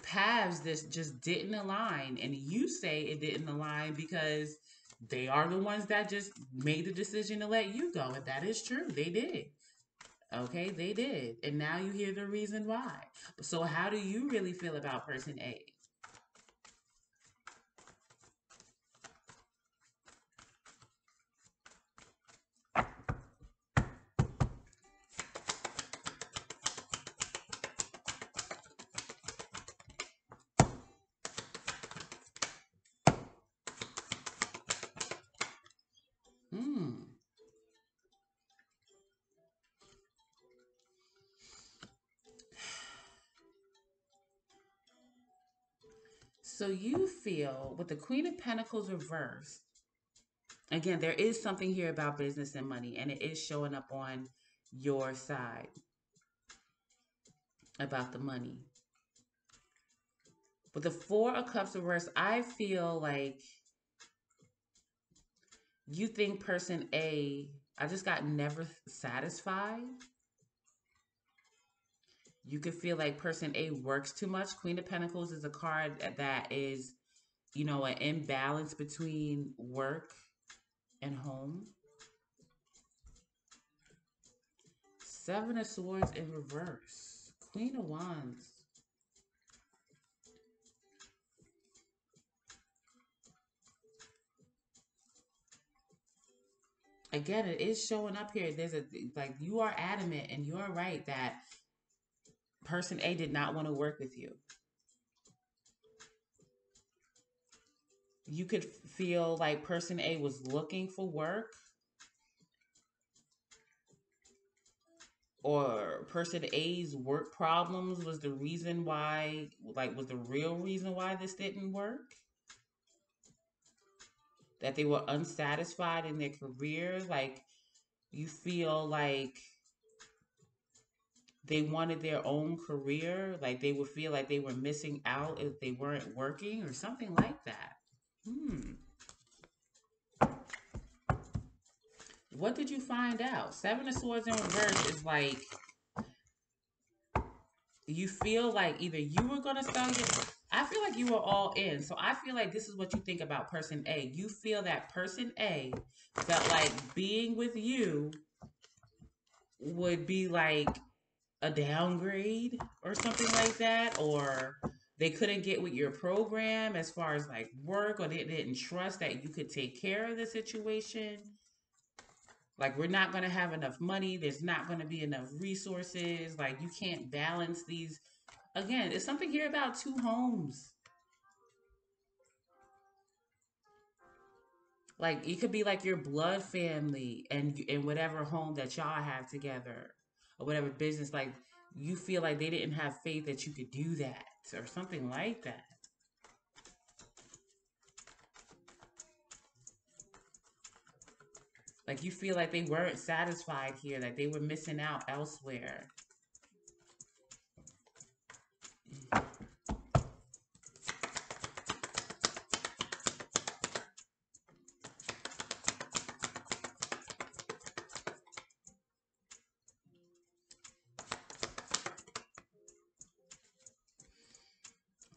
paths this just didn't align, and you say it didn't align because they are the ones that just made the decision to let you go, and that is true. They did. Okay, they did, and now you hear the reason why. So how do you really feel about person A? Hmm. So you feel with the Queen of Pentacles reversed, again, there is something here about business and money, and it is showing up on your side about the money. With the Four of Cups reversed, I feel like you think person A, I just got never satisfied. You could feel like person A works too much. Queen of Pentacles is a card that is, an imbalance between work and home. Seven of Swords in reverse. Queen of Wands. Again, it is showing up here. There's like you are adamant and you're right that person A did not want to work with you. You could feel like person A was looking for work, or person A's work problems was the reason why, like, was the real reason why this didn't work. That they were unsatisfied in their career. Like, you feel like they wanted their own career. Like, they would feel like they were missing out if they weren't working or something like that. Hmm. What did you find out? Seven of Swords in reverse is like you feel like either you were gonna sell your. I feel like you were all in. So I feel like this is what you think about person A. You feel that person A felt like being with you would be like a downgrade or something like that, or they couldn't get with your program as far as like work, or they didn't trust that you could take care of the situation. Like, we're not going to have enough money, there's not going to be enough resources, like you can't balance these. Again, it's something here about two homes. Like, it could be like your blood family and whatever home that y'all have together, or whatever business, like you feel like they didn't have faith that you could do that or something like that. Like, you feel like they weren't satisfied here, that they were missing out elsewhere.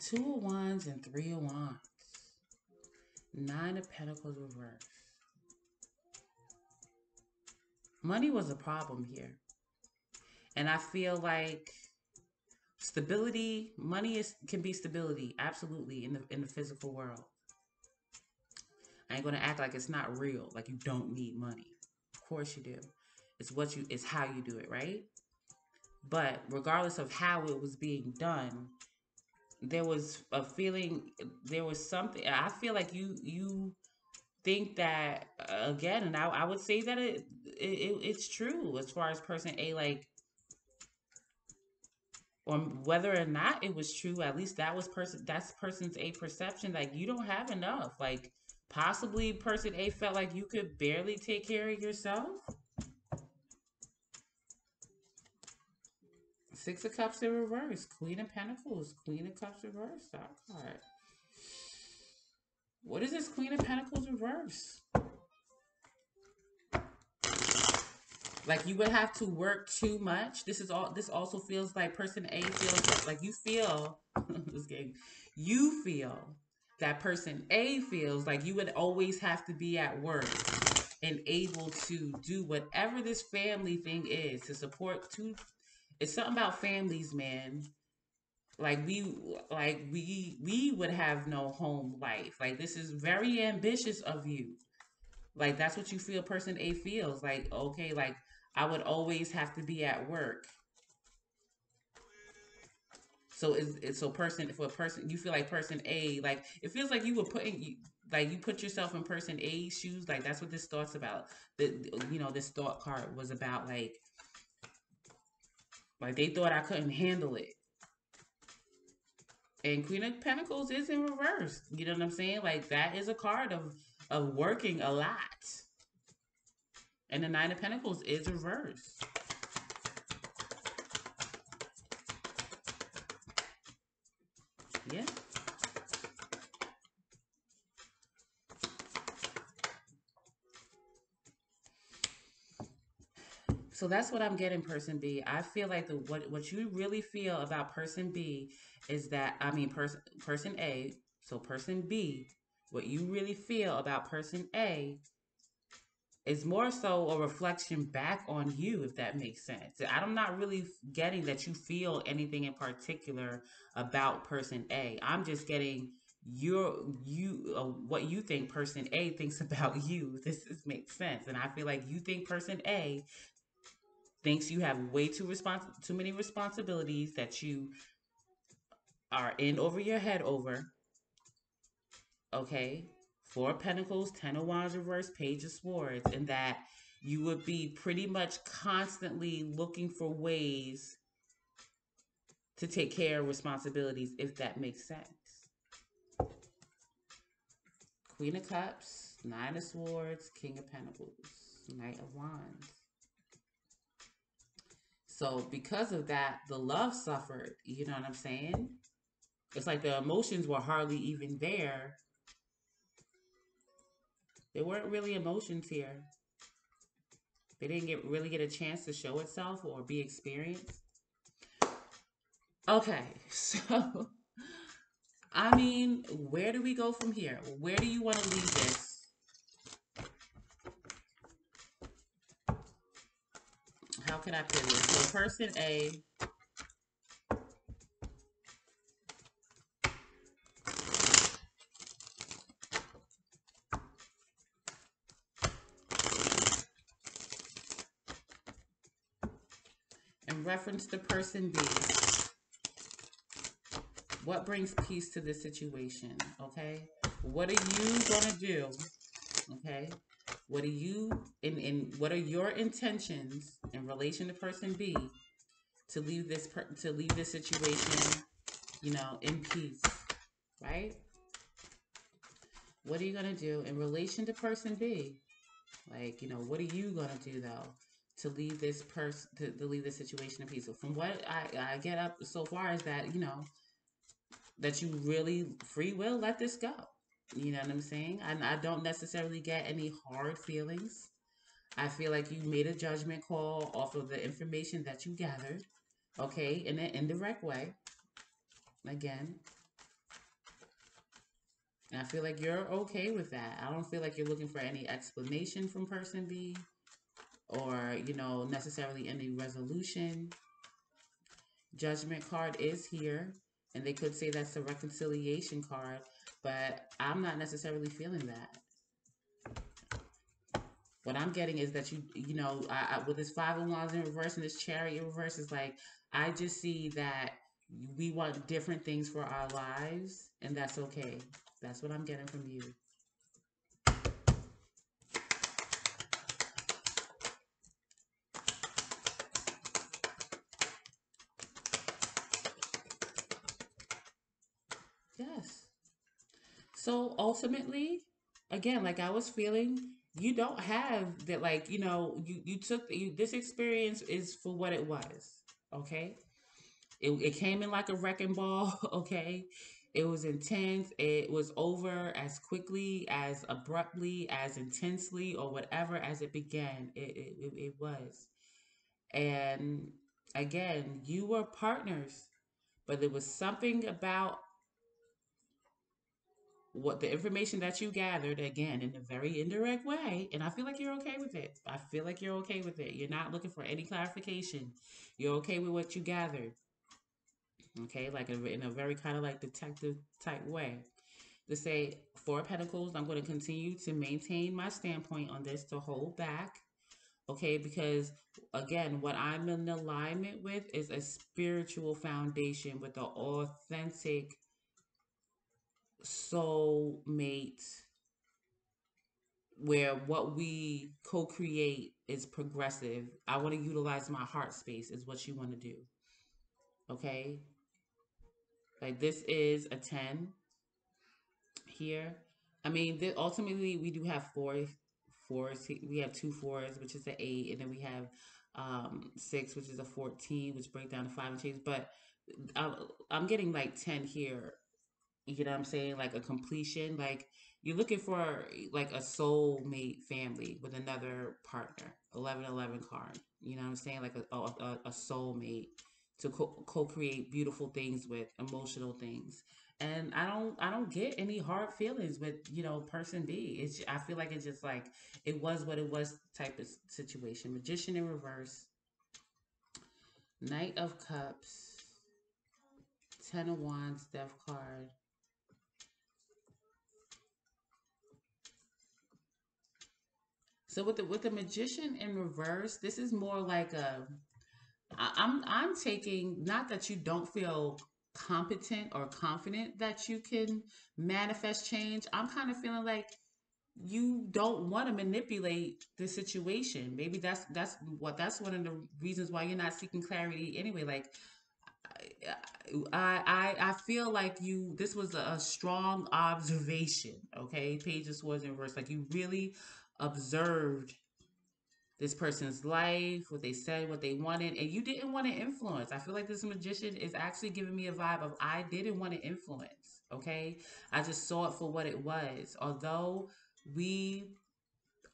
2 of Wands and 3 of Wands. 9 of Pentacles reversed. Money was a problem here. And I feel like stability, money can be stability, absolutely, in the physical world. I ain't gonna act like it's not real, like you don't need money. Of course you do. It's how you do it, right? But regardless of how it was being done, there was a feeling, there was something. I feel like you think that, again, and I would say that it's true as far as person A, like, or whether or not it was true, at least that's person's A perception. Like, you don't have enough. Like, possibly person A felt like you could barely take care of yourself. 6 of Cups in reverse. Queen of Pentacles. Queen of Cups reverse. That card. What is this Queen of Pentacles reverse? Like, you would have to work too much. This also feels like person A feels like you feel this game. You feel that person A feels like you would always have to be at work and able to do whatever this family thing is to support two. It's something about families, man. We would have no home life. Like, this is very ambitious of you. Like, that's what you feel person A feels. Like, okay, like, I would always have to be at work. So it's so person for a person, you feel like person A, like, it feels like you were putting you, like, you put yourself in person A's shoes. Like, that's what this thought's about. This thought card was about, like they thought I couldn't handle it. And Queen of Pentacles is in reverse. You know what I'm saying? Like, that is a card of working a lot. And the 9 of Pentacles is reversed. Yeah. So that's what I'm getting, person B. I feel like what you really feel about person B is that, I mean, person A. So person B, what you really feel about person A is more so a reflection back on you, if that makes sense. I'm not really getting that you feel anything in particular about person A. I'm just getting what you think person A thinks about you. This makes sense, and I feel like you think person A thinks you have way too many responsibilities that you are in over your head over. Okay, 4 of Pentacles, 10 of Wands reverse, Page of Swords, and that you would be pretty much constantly looking for ways to take care of responsibilities, if that makes sense. Queen of Cups, 9 of Swords, King of Pentacles, Knight of Wands. So because of that, the love suffered. You know what I'm saying? It's like the emotions were hardly even there. There weren't really emotions here. They didn't really get a chance to show itself or be experienced. Okay, so I mean, where do we go from here? Where do you want to leave this? how can I put it? So person A, in reference to person B, what brings peace to this situation? Okay. What are you gonna do? Okay. What are you in what are your intentions in relation to person B to leave to leave this situation, in peace, right? What are you gonna do in relation to person B? Like, what are you gonna do though to leave this person to leave this situation in peace? So from what I get up so far is that that you really free will let this go. You know what I'm saying? And I don't necessarily get any hard feelings. I feel like you made a judgment call off of the information that you gathered, okay, in an indirect way. Again, and I feel like you're okay with that. I don't feel like you're looking for any explanation from person B or, necessarily any resolution. Judgment card is here, and they could say that's a reconciliation card, but I'm not necessarily feeling that. What I'm getting is that with this Five of Wands in reverse and this Chariot in reverse, is like I just see that we want different things for our lives, and that's okay. That's what I'm getting from you. Yes. So ultimately, again, like I was feeling, you don't have that. Like you took this experience is for what it was. Okay. It came in like a wrecking ball, okay? It was intense. It was over as quickly, as abruptly, as intensely, or whatever as it began. It was. And again, you were partners, but there was something about what the information that you gathered, again, in a very indirect way. And I feel like you're okay with it. I feel like you're okay with it. You're not looking for any clarification. You're okay with what you gathered. Okay, like in a very kind of like detective type way. To say, Four of Pentacles, I'm going to continue to maintain my standpoint on this, to hold back. Okay, because again, what I'm in alignment with is a spiritual foundation with an authentic soulmate, where what we co-create is progressive. I want to utilize my heart space, is what you want to do. Okay, like this is a 10 here. I mean, ultimately we do have fours. We have two fours, which is the 8, and then we have six, which is a 14, which break down to five and change. But I'm, I'm getting like 10 here. You know what I'm saying? Like a completion. Like you're looking for like a soulmate family with another partner. 1111 card. You know what I'm saying? Like a soulmate to co-create beautiful things with, emotional things. And I don't get any hard feelings with person B. I feel like it's just like it was what it was type of situation. Magician in reverse, Knight of Cups, Ten of Wands, Death card. So with the Magician in reverse, this is more like I'm taking, not that you don't feel competent or confident that you can manifest change. I'm kind of feeling like you don't want to manipulate the situation. Maybe that's one of the reasons why you're not seeking clarity anyway. Like I feel like this was a strong observation. Okay, Page of Swords in reverse. Like you really observed this person's life, what they said, what they wanted, and you didn't want to influence. I feel like this Magician is actually giving me a vibe of I didn't want to influence. Okay, I just saw it for what it was. Although we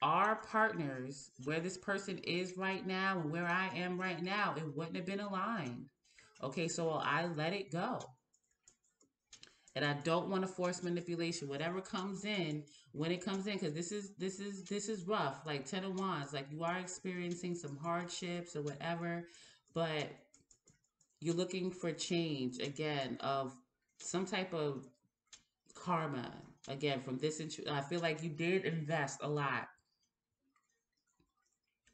are partners, where this person is right now and where I am right now, it wouldn't have been aligned. Okay, so I let it go. And I don't want to force manipulation. Whatever comes in, when it comes in, because this is rough. Like Ten of Wands, like you are experiencing some hardships or whatever, but you're looking for change again of some type of karma again from this. I feel like you did invest a lot,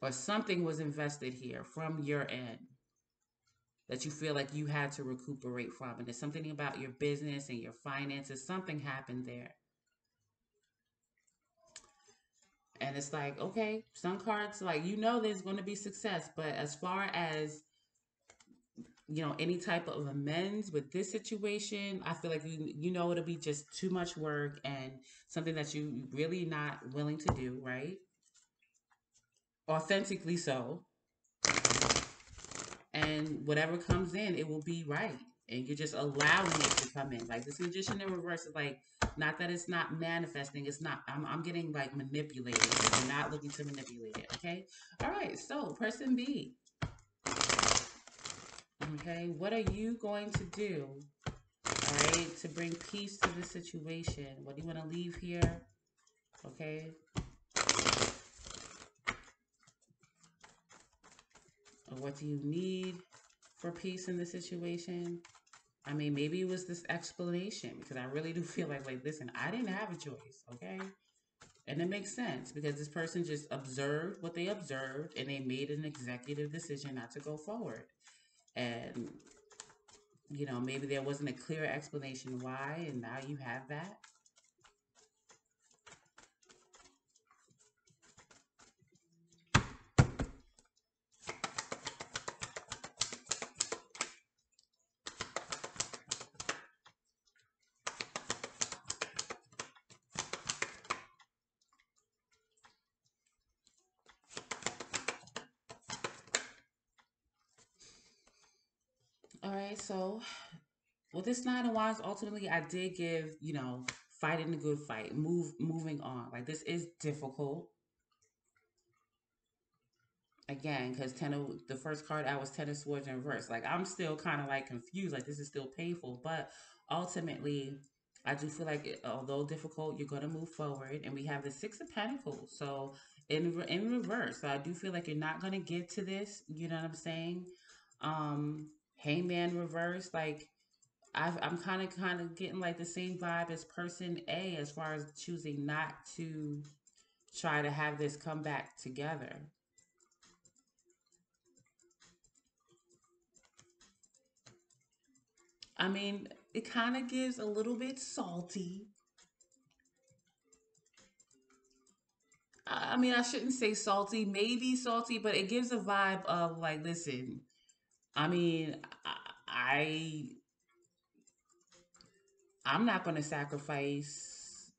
or something was invested here from your end that you feel like you had to recuperate from. And it's something about your business and your finances. Something happened there. And it's like, okay, some cards, like, there's going to be success. But as far as, any type of amends with this situation, I feel like, it'll be just too much work and something that you really not willing to do, right? Authentically so. And whatever comes in, it will be right. And you're just allowing it to come in. Like this magician in reverse is like, not that it's not manifesting. It's not, I'm getting like manipulated. I'm not looking to manipulate it. Okay. All right. So person B. Okay. What are you going to do? All right. To bring peace to the situation. What do you want to leave here? Okay. Or what do you need for peace in the situation? I mean, maybe it was this explanation because I really do feel like, listen, I didn't have a choice, okay? And it makes sense because this person just observed what they observed and they made an executive decision not to go forward. And, maybe there wasn't a clear explanation why, and now you have that. All right, so with this Nine of Wands, ultimately, I did give, fighting the good fight, moving on. Like this is difficult. Again, because the first card out was Ten of Swords in reverse. Like I'm still kind of like confused. Like this is still painful, but ultimately, I do feel like although difficult, you're gonna move forward. And we have the Six of Pentacles, so in reverse. So I do feel like you're not gonna get to this. You know what I'm saying? Hangman reverse. Like I'm kind of getting like the same vibe as person A as far as choosing not to try to have this come back together. I mean, it kind of gives a little bit salty. I mean, I shouldn't say salty, maybe salty, but it gives a vibe of like, listen, I mean, I I'm not going to sacrifice,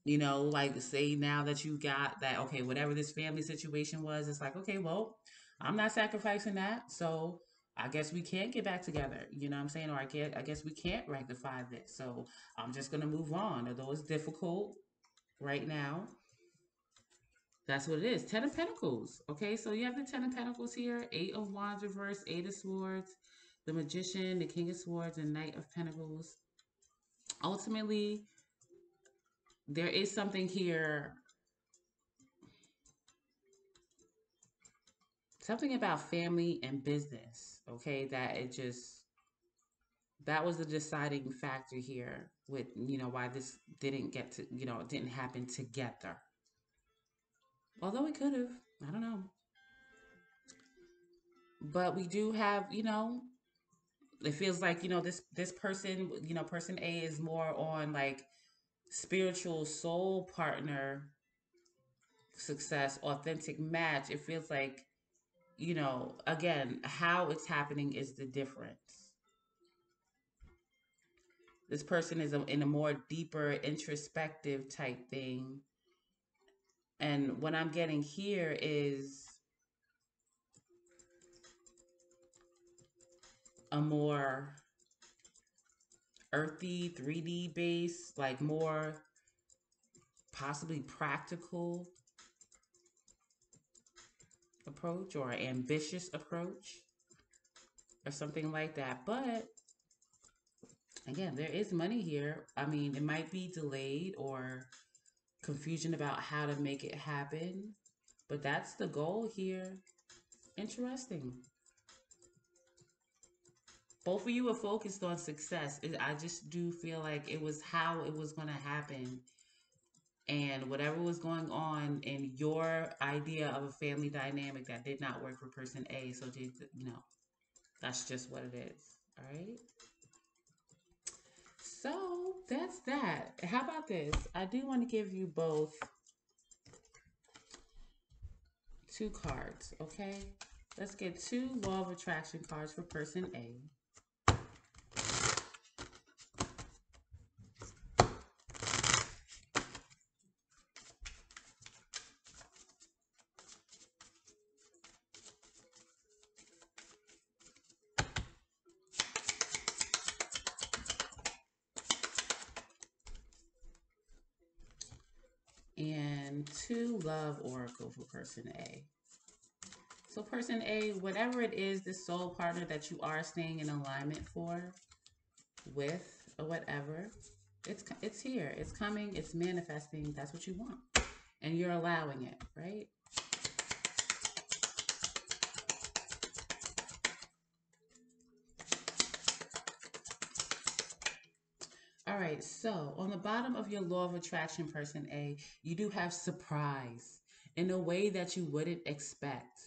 like say now that you got that, okay, whatever this family situation was, it's like, okay, well, I'm not sacrificing that. So I guess we can't get back together. You know what I'm saying? Or I guess we can't rectify this. So I'm just going to move on. Although it's difficult right now, that's what it is. Ten of Pentacles. Okay, so you have the Ten of Pentacles here. Eight of Wands reverse, Eight of Swords, the Magician, the King of Swords, and Knight of Pentacles. Ultimately, there is something here, something about family and business. Okay, that was the deciding factor here with, why this didn't get to, it didn't happen together. Although it could have. I don't know. But we do have, it feels like this person, person A is more on like spiritual soul partner success, authentic match. It feels like, again, how it's happening is the difference. This person is in a more deeper introspective type thing, and what I'm getting here is a more earthy 3D base, like more possibly practical approach or ambitious approach or something like that. But Again, there is money here. I mean, it might be delayed or confusion about how to make it happen, but that's the goal here. Interesting. Both of you are focused on success. I just do feel like it was how it was going to happen. And whatever was going on in your idea of a family dynamic that did not work for person A, so did, that's just what it is. All right. So that's that. How about this? I do want to give you both two cards, okay? Let's get two law of attraction cards for person A. And two love oracle for person A. So person A, whatever it is, this soul partner that you are staying in alignment for, with, or whatever, it's here. It's coming. It's manifesting. That's what you want, and you're allowing it, right? All right, so on the bottom of your law of attraction, person A, you do have surprise in a way that you wouldn't expect.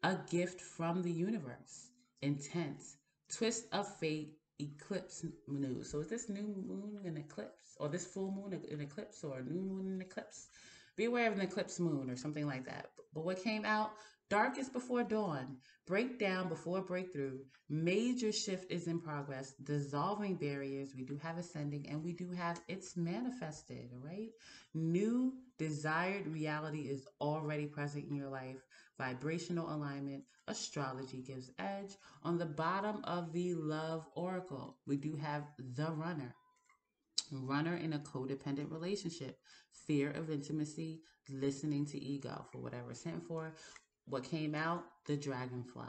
A gift from the universe, intense, twist of fate, eclipse news. So is this new moon an eclipse, or this full moon an eclipse, or a new moon an eclipse? Be aware of an eclipse moon or something like that. But what came out? Darkest before dawn, breakdown before breakthrough, major shift is in progress, dissolving barriers. We do have ascending, and we do have it's manifested, all right? New desired reality is already present in your life. Vibrational alignment, astrology gives edge. On the bottom of the love oracle, we do have the runner. Runner in a codependent relationship, fear of intimacy, listening to ego for whatever it's sent for. What came out? The dragonfly.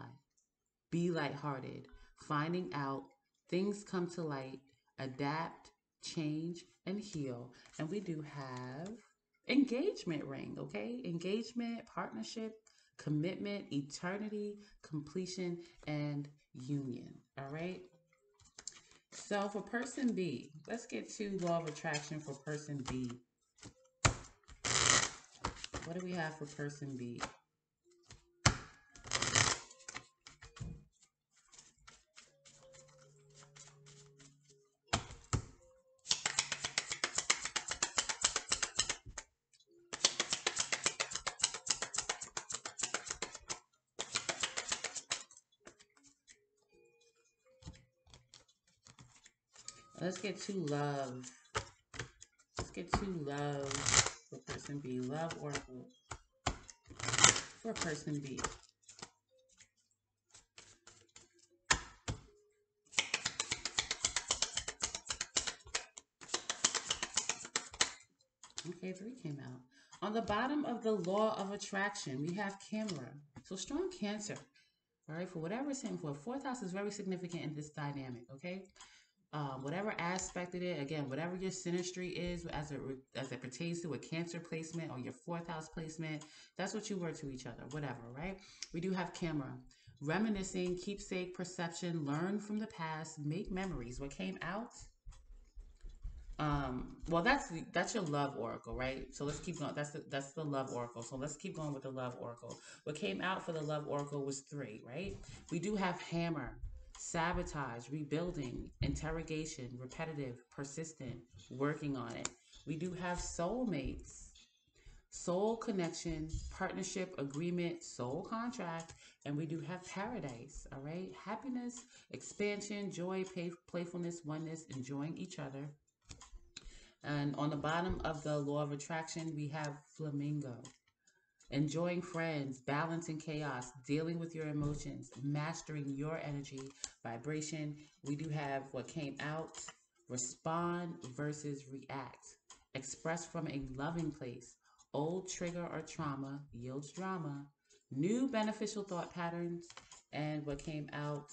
Be lighthearted, finding out, things come to light, adapt, change, and heal. And we do have engagement ring, okay? Engagement, partnership, commitment, eternity, completion, and union. All right. So for person B, let's get to law of attraction for person B. What do we have for person B? Let's get to love. Let's get to love for person B. Love oracle for person B. Okay, three came out. On the bottom of the law of attraction, we have camera. So strong Cancer. All right, for whatever it's in for. Fourth house is very significant in this dynamic, okay? Whatever aspect it is, again, whatever your synastry is as it pertains to a Cancer placement or your fourth house placement, that's what you were to each other, whatever, right? We do have camera. Reminiscing, keepsake, perception, learn from the past, make memories. What came out? Well, that's your love oracle, right? So let's keep going. That's the love oracle. So let's keep going with the love oracle. What came out for the love oracle was three, right? We do have hammer, sabotage, rebuilding, interrogation, repetitive, persistent, working on it. We do have soulmates, soul connection, partnership, agreement, soul contract, and we do have paradise. All right, happiness, expansion, joy, playfulness, oneness, enjoying each other. And on the bottom of the law of attraction, we have flamingo. Enjoying friends, balancing chaos, dealing with your emotions, mastering your energy, vibration. We do have what came out, respond versus react. Express from a loving place. Old trigger or trauma yields drama. New beneficial thought patterns. And what came out,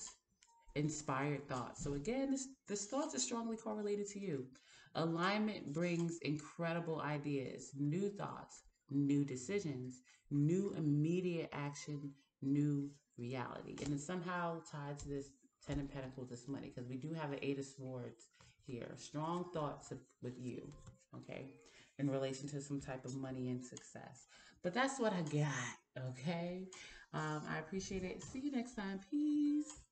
inspired thoughts. So again, this thoughts are strongly correlated to you. Alignment brings incredible ideas, new thoughts, new decisions, new immediate action, new reality. And it's somehow tied to this Ten of Pentacles, this money, because we do have the Eight of Swords here. Strong thoughts with you, okay, in relation to some type of money and success. But that's what I got, okay? I appreciate it. See you next time. Peace.